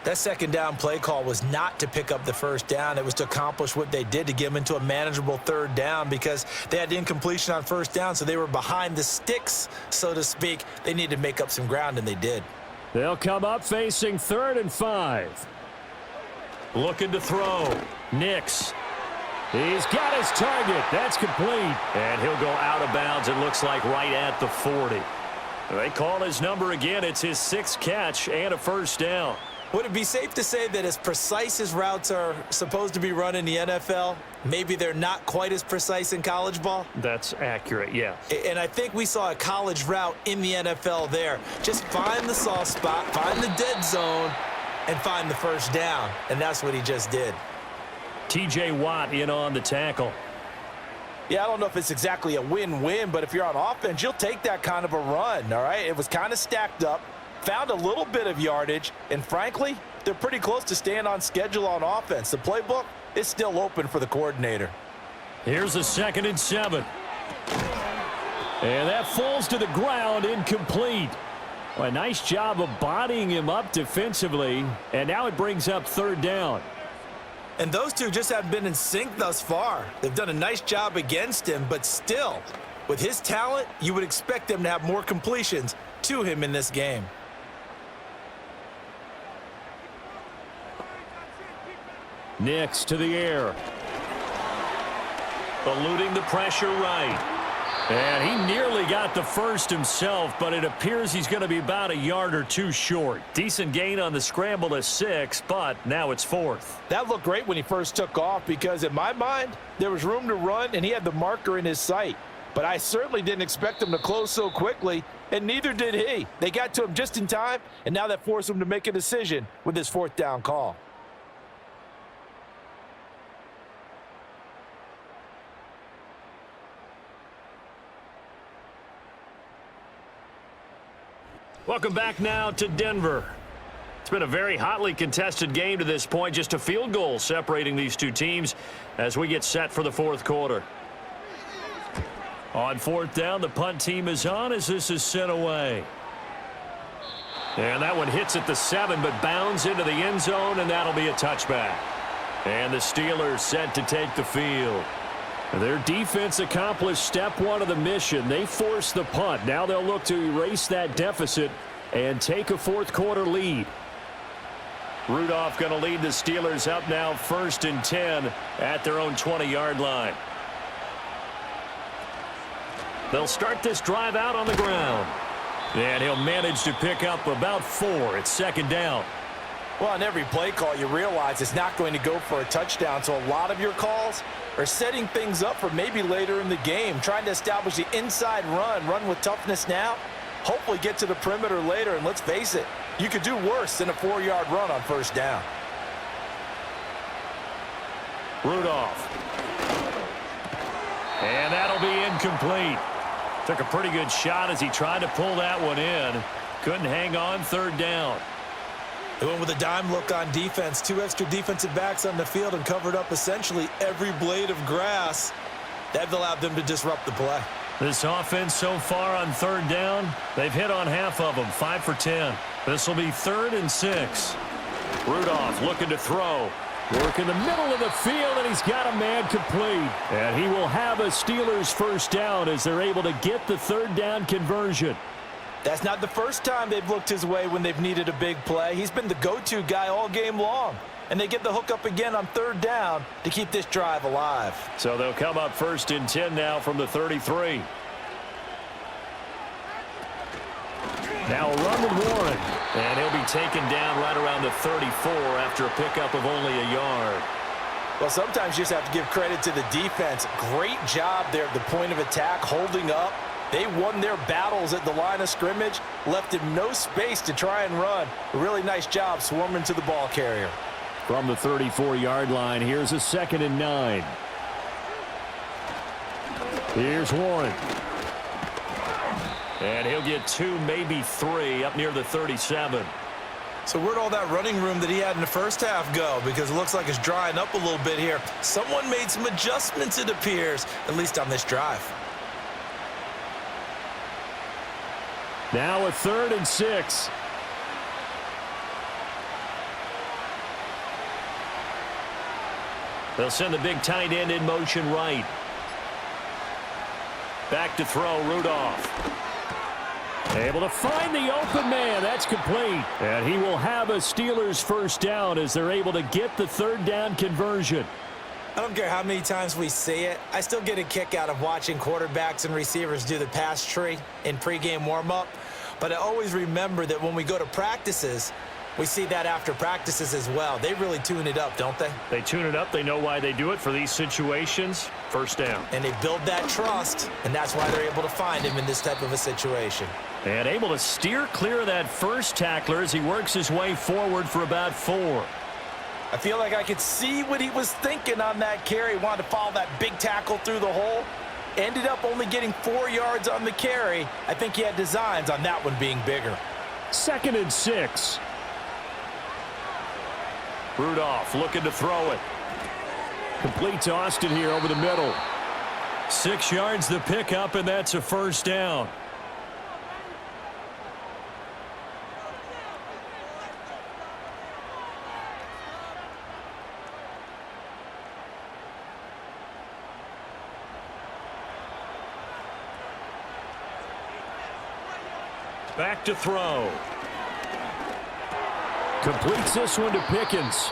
S2: That 2nd down play call was not to pick up the 1st down. It was to accomplish what they did to get them into a manageable 3rd down because they had incompletion on 1st down, so they were behind the sticks, so to speak. They needed to make up some ground, and they did.
S1: They'll come up facing 3rd and 5. Looking to throw. Nix. He's got his target. That's complete. And he'll go out of bounds, it looks like, right at the 40. They call his number again. It's his 6th catch and a 1st down.
S2: Would it be safe to say that as precise as routes are supposed to be run in the NFL, maybe they're not quite as precise in college ball?
S1: That's accurate, yeah.
S2: And I think we saw a college route in the NFL there. Just find the soft spot, find the dead zone, and find the 1st down. And that's what he just did.
S1: T.J. Watt in on the tackle.
S2: Yeah, I don't know if it's exactly a win-win, but if you're on offense, you'll take that kind of a run, all right? It was kind of stacked up. Found a little bit of yardage, and frankly, they're pretty close to staying on schedule on offense. The playbook is still open for the coordinator.
S1: Here's a 2nd and 7. And that falls to the ground, incomplete. Well, a nice job of bodying him up defensively, and now it brings up 3rd down.
S2: And those two just haven't been in sync thus far. They've done a nice job against him, but still, with his talent, you would expect them to have more completions to him in this game.
S1: Nix to the air. Eluding the pressure right. And he nearly got the 1st himself, but it appears he's going to be about a yard or 2 short. Decent gain on the scramble to 6, but now it's 4th.
S2: That looked great when he first took off because, in my mind, there was room to run, and he had the marker in his sight. But I certainly didn't expect him to close so quickly, and neither did he. They got to him just in time, and now that forced him to make a decision with his 4th down call.
S1: Welcome back now to Denver. It's been a very hotly contested game to this point. Just a field goal separating these two teams as we get set for the 4th quarter. On 4th down, the punt team is on as this is sent away. And that one hits at the 7, but bounds into the end zone, and that'll be a touchback. And the Steelers set to take the field. Their defense accomplished step one of the mission. They forced the punt. Now they'll look to erase that deficit and take a fourth-quarter lead. Rudolph going to lead the Steelers up now 1st and 10 at their own 20-yard line. They'll start this drive out on the ground. And he'll manage to pick up about 4. It's 2nd down.
S2: Well, on every play call, you realize it's not going to go for a touchdown. So a lot of your calls are setting things up for maybe later in the game, trying to establish the inside run with toughness now, hopefully get to the perimeter later. And let's face it, you could do worse than a 4-yard run on 1st down.
S1: Rudolph. And that'll be incomplete. Took a pretty good shot as he tried to pull that one in. Couldn't hang on 3rd down.
S2: They went with a dime look on defense. 2 extra defensive backs on the field and covered up essentially every blade of grass. That allowed them to disrupt the play.
S1: This offense so far on 3rd down, they've hit on half of them, 5 for 10. This will be 3rd and 6. Rudolph looking to throw. Work in the middle of the field, and he's got a man complete. And he will have a Steelers 1st down as they're able to get the 3rd down conversion.
S2: That's not the first time they've looked his way when they've needed a big play. He's been the go-to guy all game long. And they get the hook up again on 3rd down to keep this drive alive.
S1: So they'll come up 1st and 10 now from the 33. Now a run with Warren. And he'll be taken down right around the 34 after a pickup of only a yard.
S2: Well, sometimes you just have to give credit to the defense. Great job there at the point of attack, holding up. They won their battles at the line of scrimmage, left him no space to try and run. A really nice job swarming to the ball carrier.
S1: From the 34-yard line, here's a 2nd and 9. Here's Warren. And he'll get 2, maybe 3 up near the 37.
S2: So where'd all that running room that he had in the first half go? Because it looks like it's drying up a little bit here. Someone made some adjustments, it appears, at least on this drive.
S1: Now a 3rd and 6. They'll send the big tight end in motion right. Back to throw, Rudolph. Able to find the open man. That's complete. And he will have a Steelers 1st down as they're able to get the 3rd down conversion.
S2: I don't care how many times we see it. I still get a kick out of watching quarterbacks and receivers do the pass tree in pregame warm-up. But I always remember that when we go to practices, we see that after practices as well. They really tune it up, don't they?
S1: They tune it up. They know why they do it for these situations. 1st down.
S2: And they build that trust, and that's why they're able to find him in this type of a situation.
S1: And able to steer clear of that first tackler as he works his way forward for about 4.
S2: I feel like I could see what he was thinking on that carry. He wanted to follow that big tackle through the hole. Ended up only getting 4 yards on the carry. I think he had designs on that one being bigger.
S1: 2nd and 6. Rudolph looking to throw it. Complete to Austin here over the middle. 6 yards the pickup, and that's a 1st down. Back to throw. Completes this one to Pickens.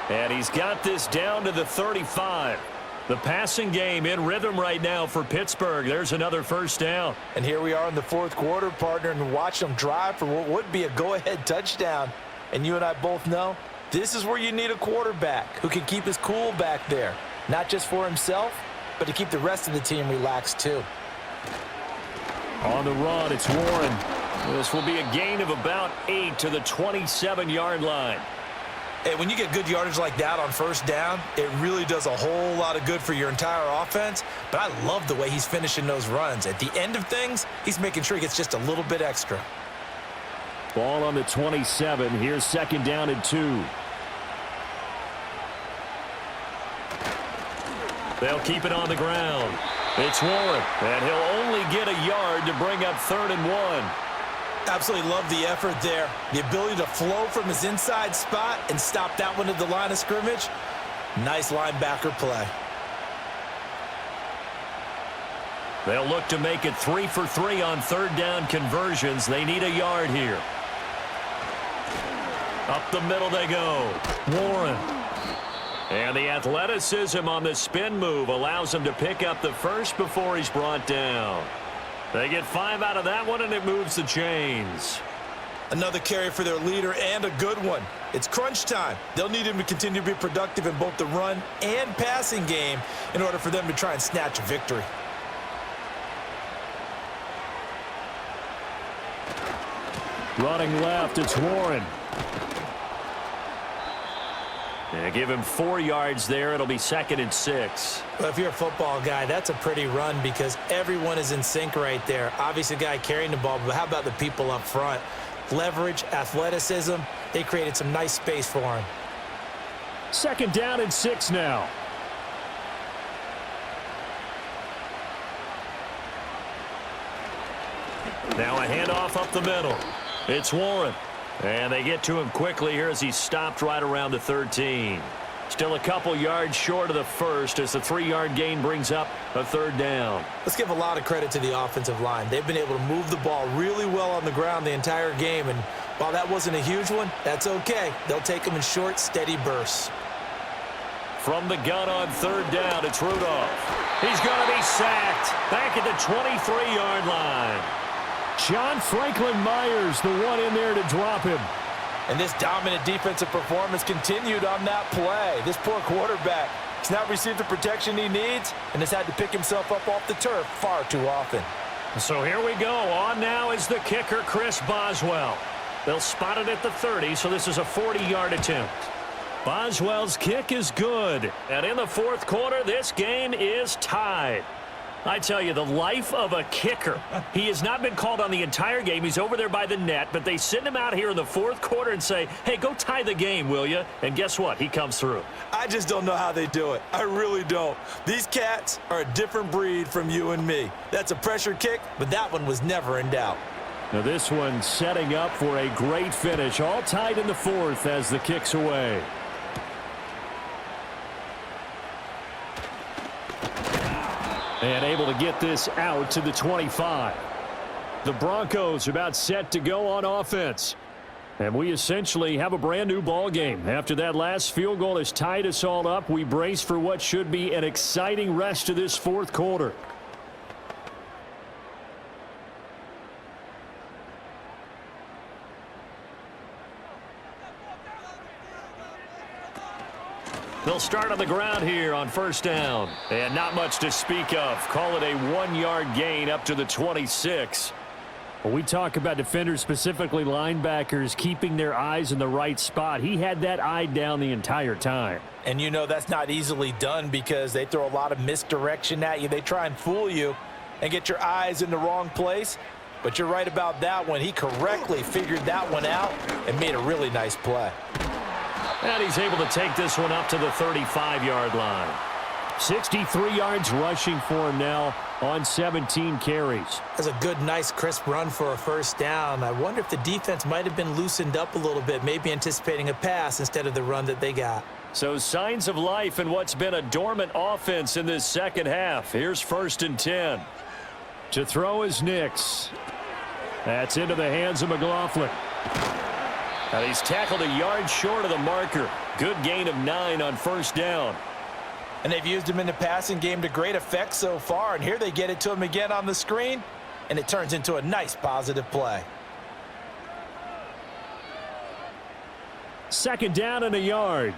S1: And he's got this down to the 35. The passing game in rhythm right now for Pittsburgh. There's another 1st down.
S2: And here we are in the 4th quarter, partner, and watch them drive for what would be a go-ahead touchdown. And you and I both know this is where you need a quarterback who can keep his cool back there. Not just for himself, but to keep the rest of the team relaxed too.
S1: On the run, it's Warren. This will be a gain of about 8 to the 27-yard line.
S2: Hey, when you get good yardage like that on 1st down, it really does a whole lot of good for your entire offense. But I love the way he's finishing those runs. At the end of things, he's making sure he gets just a little bit extra.
S1: Ball on the 27. Here's 2nd down and 2. They'll keep it on the ground. It's Warren, and he'll only get a yard to bring up 3rd and 1.
S2: Absolutely love the effort there. The ability to flow from his inside spot and stop that one at the line of scrimmage. Nice linebacker play.
S1: They'll look to make it 3 for 3 on third down conversions. They need a yard here. Up the middle they go. Warren. And the athleticism on the spin move allows him to pick up the first before he's brought down. They get 5 out of that one, and it moves the chains.
S2: Another carry for their leader, and a good one. It's crunch time. They'll need him to continue to be productive in both the run and passing game in order for them to try and snatch a victory.
S1: Running left, it's Warren. And give him 4 yards there. It'll be 2nd and 6.
S2: Well, if you're a football guy, that's a pretty run because everyone is in sync right there. Obviously, the guy carrying the ball, but how about the people up front? Leverage, athleticism, they created some nice space for him.
S1: 2nd down and 6 now. Now a handoff up the middle. It's Warren. And they get to him quickly here as he's stopped right around the 13. Still a couple yards short of the first as the 3-yard gain brings up a 3rd down.
S2: Let's give a lot of credit to the offensive line. They've been able to move the ball really well on the ground the entire game. And while that wasn't a huge one, that's okay. They'll take them in short, steady bursts.
S1: From the gun on 3rd down, it's Rudolph. He's going to be sacked back at the 23-yard line. John Franklin Myers, the one in there to drop him.
S2: And this dominant defensive performance continued on that play. This poor quarterback has not received the protection he needs and has had to pick himself up off the turf far too often.
S1: So here we go. On now is the kicker, Chris Boswell. They'll spot it at the 30, so this is a 40-yard attempt. Boswell's kick is good. And in the 4th quarter, this game is tied. I tell you, the life of a kicker. He has not been called on the entire game. He's over there by the net, but they send him out here in the 4th quarter and say, hey, go tie the game, will you? And guess what? He comes through.
S2: I just don't know how they do it. I really don't. These cats are a different breed from you and me. That's a pressure kick, but that one was never in doubt.
S1: Now this one setting up for a great finish. All tied in the 4th as the kick's away. And able to get this out to the 25. The Broncos are about set to go on offense. And we essentially have a brand new ball game. After that last field goal has tied us all up, we brace for what should be an exciting rest of this 4th quarter. They'll start on the ground here on 1st down. And not much to speak of. Call it a 1-yard gain up to the 26. When we talk about defenders, specifically linebackers, keeping their eyes in the right spot, he had that eye down the entire time.
S2: And you know that's not easily done because they throw a lot of misdirection at you. They try and fool you and get your eyes in the wrong place. But you're right about that one. He correctly figured that one out and made a really nice play.
S1: And he's able to take this one up to the 35-yard line. 63 yards rushing for him now on 17 carries.
S2: That's a good, nice, crisp run for a 1st down. I wonder if the defense might have been loosened up a little bit, maybe anticipating a pass instead of the run that they got.
S1: So signs of life in what's been a dormant offense in this 2nd half. Here's 1st and 10. To throw is Nix. That's into the hands of McLaughlin. And he's tackled a yard short of the marker. Good gain of 9 on 1st down.
S2: And they've used him in the passing game to great effect so far. And here they get it to him again on the screen. And it turns into a nice positive play.
S1: 2nd down and a yard.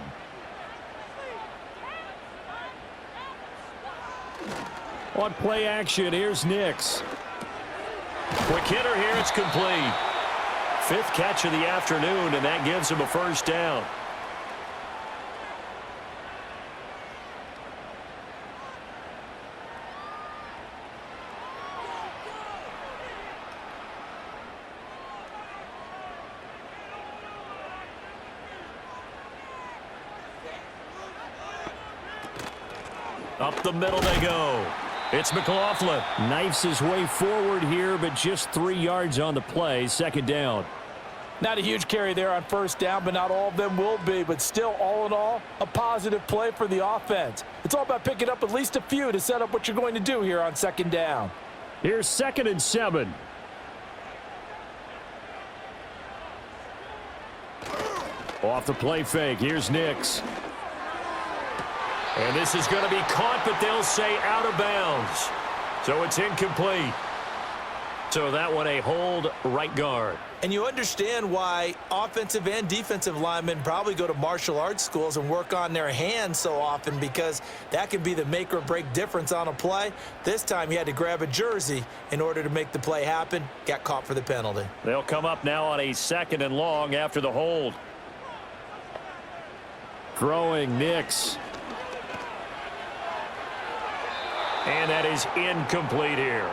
S1: On play action, here's Nix. Quick hitter here, it's complete. 5th catch of the afternoon, and that gives him a 1st down. Up the middle they go. It's McLaughlin. Knifes his way forward here, but just 3 yards on the play. 2nd down.
S2: Not a huge carry there on first down, but not all of them will be. But still, all in all, a positive play for the offense. It's all about picking up at least a few to set up what you're going to do here on second down.
S1: Here's 2nd and 7. Off the play fake. Here's Nix. And this is going to be caught, but they'll say out of bounds. So it's incomplete. So that one a hold right guard.
S2: And you understand why offensive and defensive linemen probably go to martial arts schools and work on their hands so often, because that can be the make or break difference on a play. This time he had to grab a jersey in order to make the play happen. Got caught for the penalty.
S1: They'll come up now on a 2nd and long after the hold. Throwing Nix. And that is incomplete here.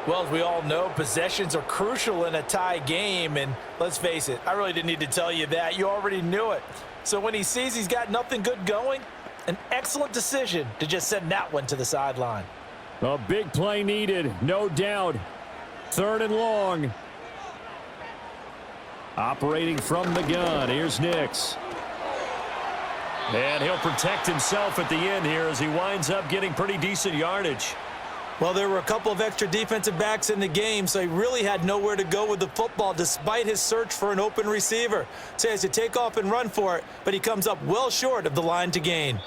S2: Well, as we all know, possessions are crucial in a tie game, and let's face it, I really didn't need to tell you that. You already knew it. So when he sees he's got nothing good going, an excellent decision to just send that one to the sideline.
S1: A big play needed, no doubt. 3rd and long. Operating from the gun, here's Nix. And he'll protect himself at the end here as he winds up getting pretty decent yardage.
S2: Well, there were a couple of extra defensive backs in the game, so he really had nowhere to go with the football despite his search for an open receiver. So he has to take off and run for it, but he comes up well short of the line to gain.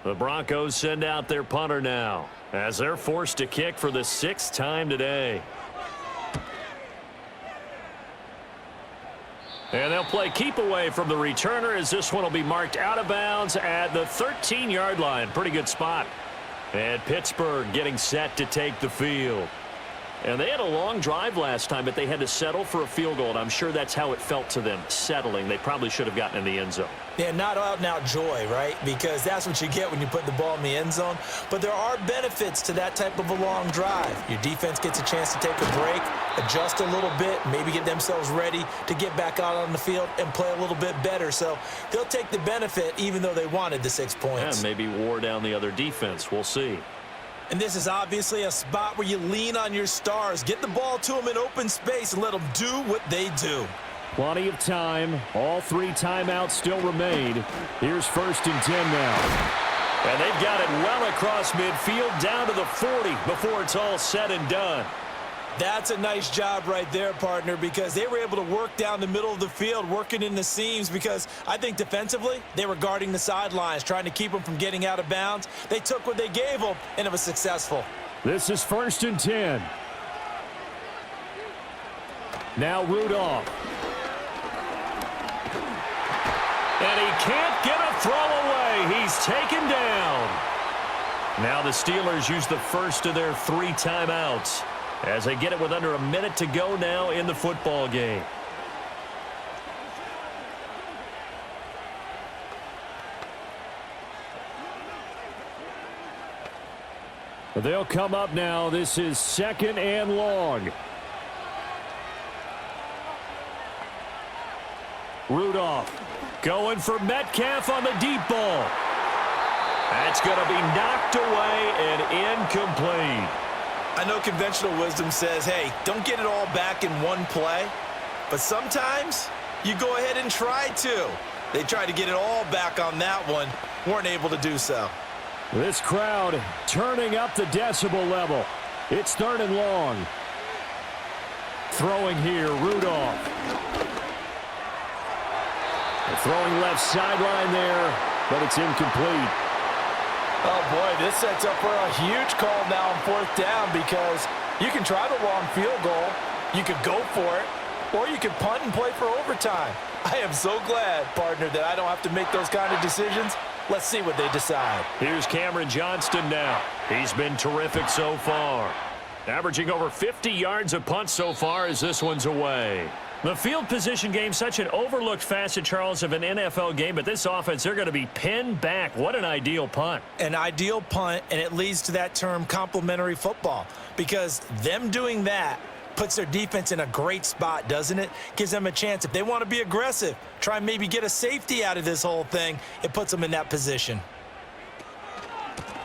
S1: The Broncos send out their punter now as they're forced to kick for the 6th time today. And they'll play keep away from the returner as this one will be marked out of bounds at the 13-yard line. Pretty good spot. And Pittsburgh getting set to take the field. And they had a long drive last time, but they had to settle for a field goal, and I'm sure that's how it felt to them, settling. They probably should have gotten in the end zone.
S2: Yeah, not out-and-out joy, right? Because that's what you get when you put the ball in the end zone. But there are benefits to that type of a long drive. Your defense gets a chance to take a break, adjust a little bit, maybe get themselves ready to get back out on the field and play a little bit better. So they'll take the benefit even though they wanted the 6 points.
S1: And maybe wore down the other defense. We'll see.
S2: And this is obviously a spot where you lean on your stars. Get the ball to them in open space and let them do what they do.
S1: Plenty of time. All 3 timeouts still remain. Here's 1st and 10 now. And they've got it well across midfield down to the 40 before it's all said and done.
S2: That's a nice job right there, partner, because they were able to work down the middle of the field, working in the seams, because I think defensively they were guarding the sidelines, trying to keep them from getting out of bounds. They took what they gave them, and it was successful.
S1: This is 1st and 10. Now Rudolph. And he can't get a throw away. He's taken down. Now the Steelers use the first of their 3 timeouts as they get it with under a minute to go now in the football game. They'll come up now. This is 2nd and long. Rudolph going for Metcalf on the deep ball. That's going to be knocked away and incomplete.
S2: I know conventional wisdom says, hey, don't get it all back in one play. But sometimes you go ahead and try to. They tried to get it all back on that one. Weren't able to do so.
S1: This crowd turning up the decibel level. It's 3rd and long. Throwing here, Rudolph. Throwing left sideline there, but it's incomplete.
S2: Oh, boy, this sets up for a huge call now on 4th down, because you can try the long field goal, you could go for it, or you could punt and play for overtime. I am so glad, partner, that I don't have to make those kind of decisions. Let's see what they decide.
S1: Here's Cameron Johnston now. He's been terrific so far. Averaging over 50 yards a punt so far as this one's away. The field position game, such an overlooked facet, Charles, of an NFL game, but this offense, they're going to be pinned back. What an ideal punt.
S2: An ideal punt, and it leads to that term complementary football, because them doing that puts their defense in a great spot, doesn't it? Gives them a chance. If they want to be aggressive, try and maybe get a safety out of this whole thing, it puts them in that position.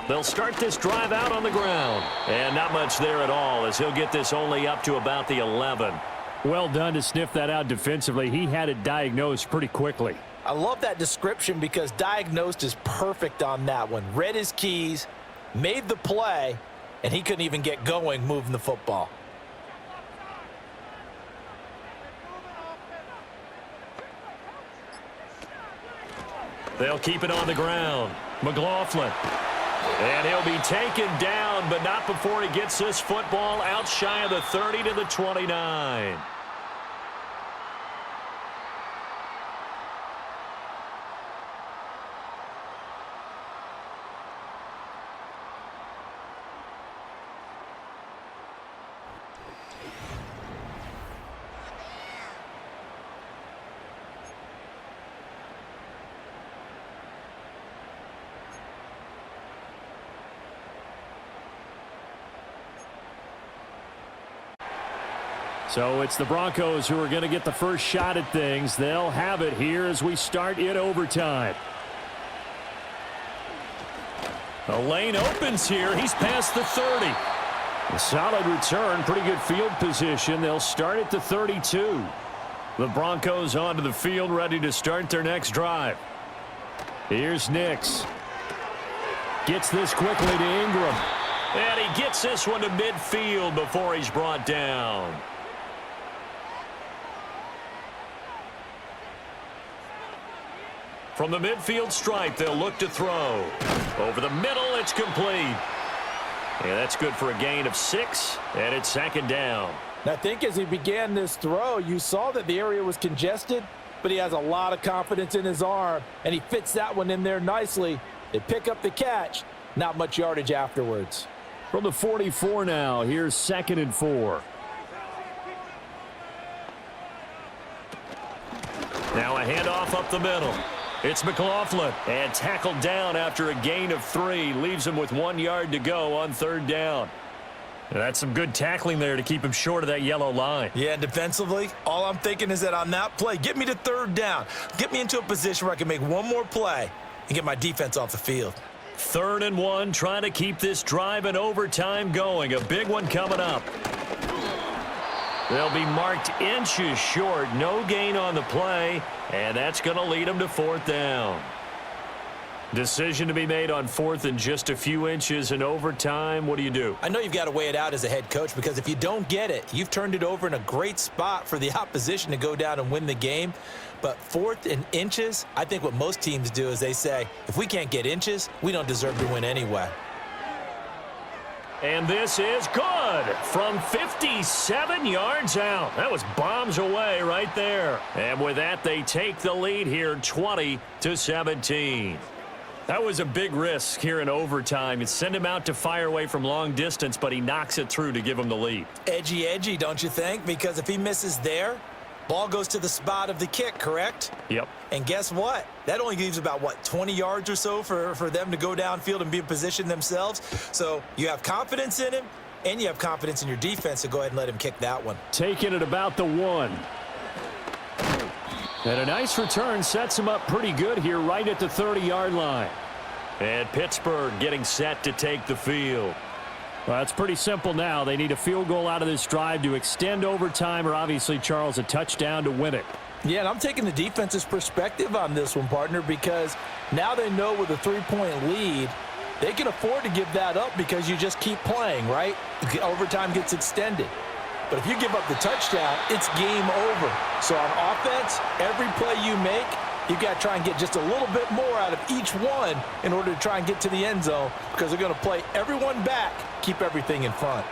S1: They'll start this drive out on the ground. And not much there at all, as he'll get this only up to about the 11. Well done to sniff that out defensively. He had it diagnosed pretty quickly.
S2: I love that description because diagnosed is perfect on that one. Read his keys, made the play, and he couldn't even get going moving the football.
S1: They'll keep it on the ground. McLaughlin. And he'll be taken down, but not before he gets this football out shy of the 30 to the 29. So it's the Broncos who are going to get the first shot at things. They'll have it here as we start in overtime. The lane opens here. He's past the 30. A solid return, pretty good field position. They'll start at the 32. The Broncos onto the field, ready to start their next drive. Here's Nix. Gets this quickly to Ingram. And he gets this one to midfield before he's brought down. From the midfield stripe, they'll look to throw. Over the middle, it's complete. And that's good for a gain of 6, and it's second down.
S2: I think as he began this throw, you saw that the area was congested, but he has a lot of confidence in his arm, and he fits that one in there nicely. They pick up the catch, not much yardage afterwards.
S1: From the 44 now, here's 2nd and 4. Now a handoff up the middle. It's McLaughlin, and tackled down after a gain of 3. Leaves him with 1 yard to go on 3rd down. And that's some good tackling there to keep him short of that yellow line.
S2: Yeah, defensively, all I'm thinking is that on that play, get me to 3rd down. Get me into a position where I can make one more play and get my defense off the field.
S1: 3rd and 1, trying to keep this drive in overtime going. A big one coming up. They'll be marked inches short. No gain on the play, and that's going to lead them to 4th down. Decision to be made on 4th and just a few inches in overtime. What do you do?
S2: I know you've got to weigh it out as a head coach because if you don't get it, you've turned it over in a great spot for the opposition to go down and win the game. But 4th and inches, I think what most teams do is they say, if we can't get inches, we don't deserve to win anyway.
S1: And this is good from 57 yards out. That was bombs away right there. And with that, they take the lead here 20-17. That was a big risk here in overtime. It sent him out to fire away from long distance, but he knocks it through to give him the lead.
S2: Edgy, don't you think? Because if he misses there, ball goes to the spot of the kick, correct?
S1: Yep.
S2: And guess what? That only leaves about, 20 yards or so for them to go downfield and be in position themselves. So you have confidence in him, and you have confidence in your defense to go ahead and let him kick that one.
S1: Taking it about the 1. And a nice return sets him up pretty good here right at the 30-yard line. And Pittsburgh getting set to take the field. Well, it's pretty simple now. They need a field goal out of this drive to extend overtime or obviously, Charles, a touchdown to win it.
S2: Yeah, and I'm taking the defense's perspective on this one, partner, because now they know with a 3-point lead, they can afford to give that up because you just keep playing, right? Overtime gets extended. But if you give up the touchdown, it's game over. So on offense, every play you make, you've got to try and get just a little bit more out of each one in order to try and get to the end zone because they're going to play everyone back, keep everything in front.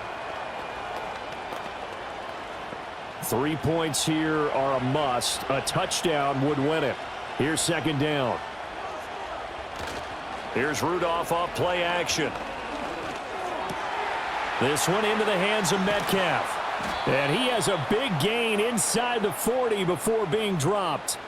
S1: 3 points here are a must. A touchdown would win it. Here's 2nd down. Here's Rudolph off play action. This one into the hands of Metcalf. And he has a big gain inside the 40 before being dropped.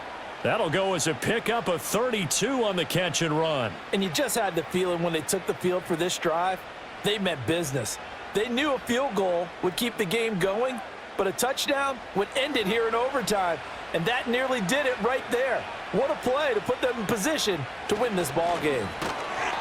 S1: That'll go as a pickup of 32 on the catch and run.
S2: And you just had the feeling when they took the field for this drive, they meant business. They knew a field goal would keep the game going, but a touchdown would end it here in overtime, and that nearly did it right there. What a play to put them in position to win this ball game.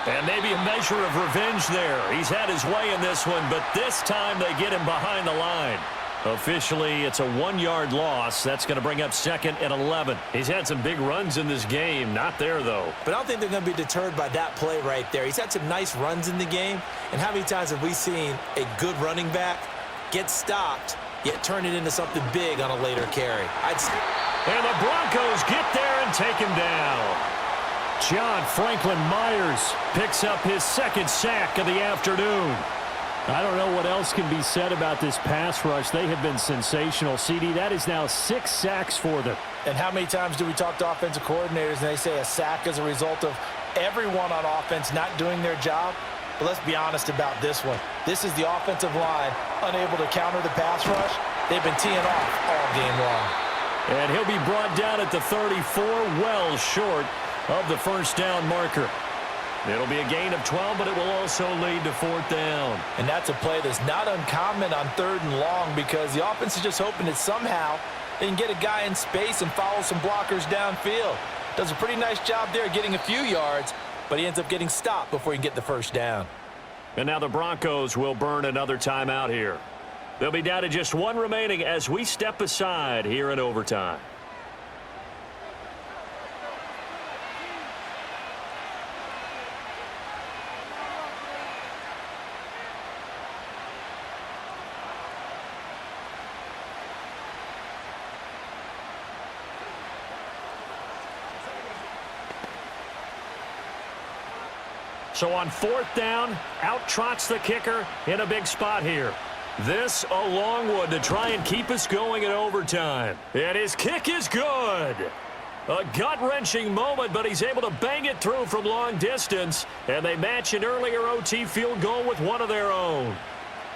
S1: And maybe a measure of revenge there. He's had his way in this one, but this time they get him behind the line. Officially, it's a 1-yard loss. That's going to bring up 2nd and 11. He's had some big runs in this game. Not there, though.
S2: But I don't think they're going to be deterred by that play right there. He's had some nice runs in the game. And how many times have we seen a good running back get stopped, yet turn it into something big on a later carry?
S1: And the Broncos get there and take him down. John Franklin Myers picks up his 2nd sack of the afternoon. I don't know what else can be said about this pass rush. They have been sensational. CD, that is now 6 sacks for them.
S2: And how many times do we talk to offensive coordinators and they say a sack is a result of everyone on offense not doing their job? But let's be honest about this one. This is the offensive line unable to counter the pass rush. They've been teeing off all game long.
S1: And he'll be brought down at the 34, well short of the first down marker. It'll be a gain of 12, but it will also lead to 4th down.
S2: And that's a play that's not uncommon on 3rd and long because the offense is just hoping that somehow they can get a guy in space and follow some blockers downfield. Does a pretty nice job there getting a few yards, but he ends up getting stopped before he can get the first down.
S1: And now the Broncos will burn another timeout here. They'll be down to just 1 remaining as we step aside here in overtime. So on 4th down, out trots the kicker in a big spot here. This a long one to try and keep us going in overtime. And his kick is good. A gut-wrenching moment, but he's able to bang it through from long distance. And they match an earlier OT field goal with one of their own.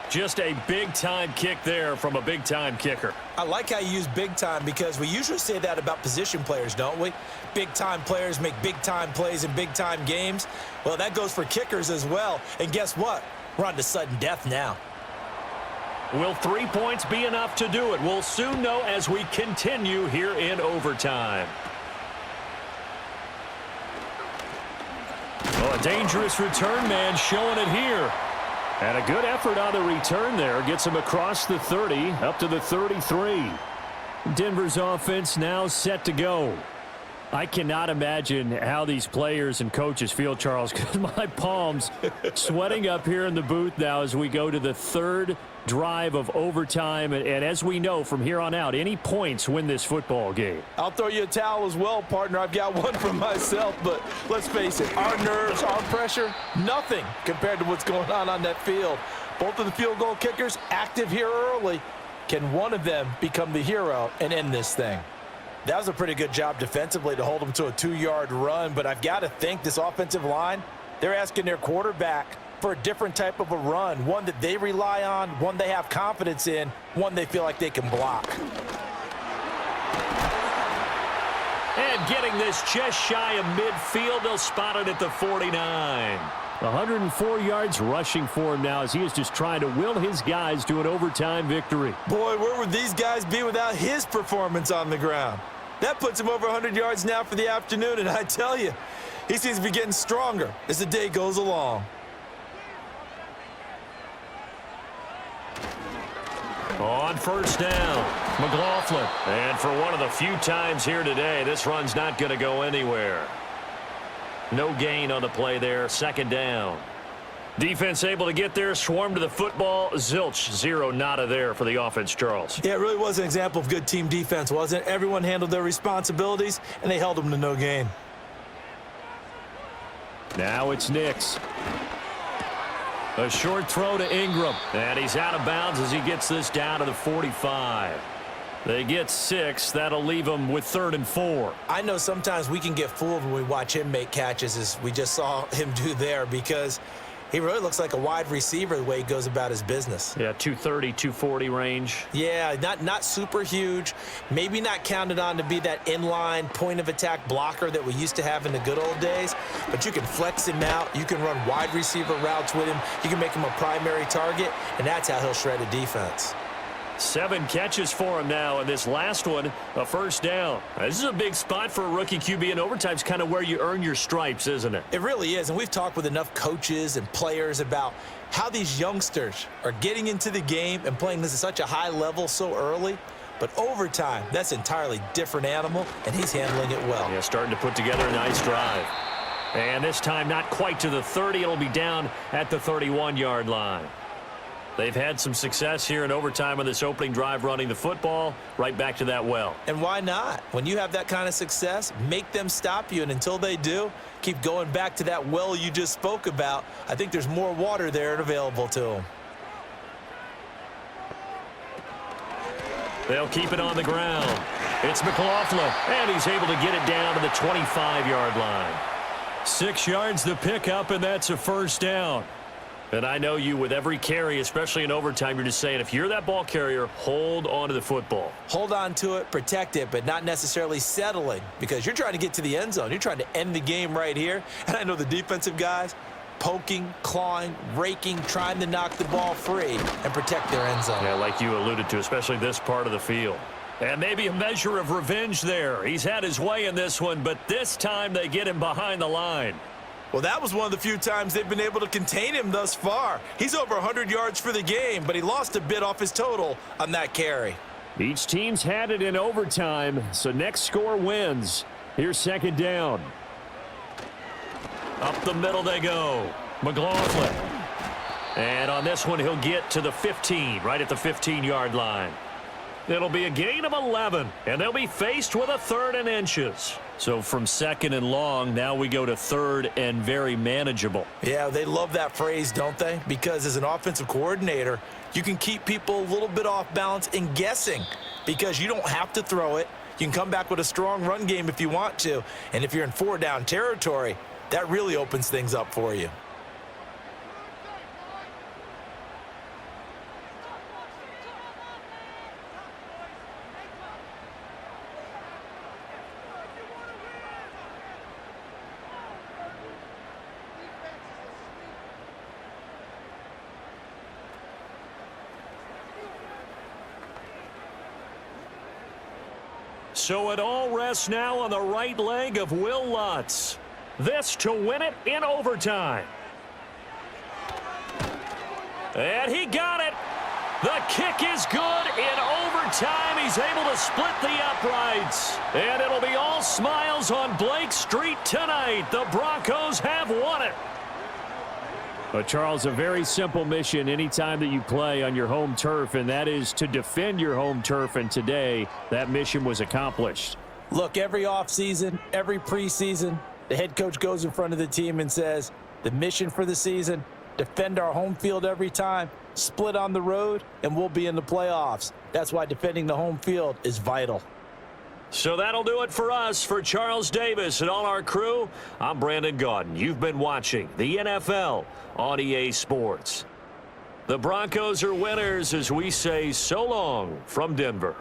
S1: Just a big-time kick there from a big-time kicker.
S2: I like how you use big-time because we usually say that about position players, don't we? Big-time players make big-time plays in big-time games. Well, that goes for kickers as well. And guess what? We're on to sudden death now.
S1: Will 3 points be enough to do it? We'll soon know as we continue here in overtime. Oh, a dangerous return man showing it here. And a good effort on the return there. Gets him across the 30, up to the 33. Denver's offense now set to go. I cannot imagine how these players and coaches feel, Charles, because my palms sweating up here in the booth now as we go to the 3rd drive of overtime. And as we know from here on out, any points win this football game.
S2: I'll throw you a towel as well, partner. I've got one for myself, but let's face it, our nerves, our pressure, nothing compared to what's going on that field. Both of the field goal kickers active here early. Can one of them become the hero and end this thing? That was a pretty good job defensively to hold them to a 2-yard run, but I've got to think this offensive line, they're asking their quarterback for a different type of a run, one that they rely on, one they have confidence in, one they feel like they can block.
S1: And getting this just shy of midfield, they'll spot it at the 49. 104 yards rushing for him now as he is just trying to will his guys to an overtime victory.
S2: Boy, where would these guys be without his performance on the ground? That puts him over 100 yards now for the afternoon, and I tell you, he seems to be getting stronger as the day goes along.
S1: On 1st down, McLaughlin. And for one of the few times here today, this run's not going to go anywhere. No gain on the play there, 2nd down. Defense able to get there, swarm to the football. Zilch, 0 nada there for the offense, Charles.
S2: Yeah, it really was an example of good team defense, wasn't it? Everyone handled their responsibilities, and they held them to no gain.
S1: Now it's Nix. A short throw to Ingram. And he's out of bounds as he gets this down to the 45. They get 6. That'll leave them with 3rd and 4.
S2: I know sometimes we can get fooled when we watch him make catches as we just saw him do there because he really looks like a wide receiver the way he goes about his business.
S1: Yeah, 230, 240 range.
S2: Yeah, not super huge. Maybe not counted on to be that inline point-of-attack blocker that we used to have in the good old days. But you can flex him out. You can run wide receiver routes with him. You can make him a primary target, and that's how he'll shred a defense.
S1: 7 catches for him now, and this last one, a first down. This is a big spot for a rookie QB, and overtime's kind of where you earn your stripes, isn't it?
S2: It really is, and we've talked with enough coaches and players about how these youngsters are getting into the game and playing this at such a high level so early. But overtime, that's an entirely different animal, and he's handling it well.
S1: Yeah, starting to put together a nice drive. And this time not quite to the 30. It'll be down at the 31-yard line. They've had some success here in overtime on this opening drive running the football right back to that well.
S2: And why not? When you have that kind of success, make them stop you, and until they do, keep going back to that well you just spoke about. I think there's more water there and available to them.
S1: They'll keep it on the ground. It's McLaughlin, and he's able to get it down to the 25-yard line. 6 yards the pickup, and that's a first down. And I know you, with every carry, especially in overtime, you're just saying, if you're that ball carrier, hold on to the football.
S2: Hold on to it, protect it, but not necessarily settling, because you're trying to get to the end zone. You're trying to end the game right here. And I know the defensive guys, poking, clawing, raking, trying to knock the ball free and protect their end zone.
S1: Yeah, like you alluded to, especially this part of the field. And maybe a measure of revenge there. He's had his way in this one, but this time they get him behind the line.
S2: Well, that was one of the few times they've been able to contain him thus far. He's over 100 yards for the game, but he lost a bit off his total on that carry.
S1: Each team's had it in overtime, so next score wins. Here's second down. Up the middle they go. McLaughlin. And on this one, he'll get to the 15, right at the 15-yard line. It'll be a gain of 11, and they'll be faced with a 3rd and inches. So from 2nd and long, now we go to 3rd and very manageable.
S2: Yeah, they love that phrase, don't they? Because as an offensive coordinator, you can keep people a little bit off balance and guessing because you don't have to throw it. You can come back with a strong run game if you want to. And if you're in 4-down territory, that really opens things up for you.
S1: So it all rests now on the right leg of Will Lutz. This to win it in overtime. And he got it. The kick is good in overtime. He's able to split the uprights. And it'll be all smiles on Blake Street tonight. The Broncos have won it. But Charles, a very simple mission anytime that you play on your home turf, and that is to defend your home turf. And today, that mission was accomplished.
S2: Look, every offseason, every preseason, the head coach goes in front of the team and says, the mission for the season, defend our home field every time, split on the road, and we'll be in the playoffs. That's why defending the home field is vital.
S1: So that'll do it for us. For Charles Davis and all our crew, I'm Brandon Gaudin. You've been watching the NFL on EA Sports. The Broncos are winners as we say so long from Denver.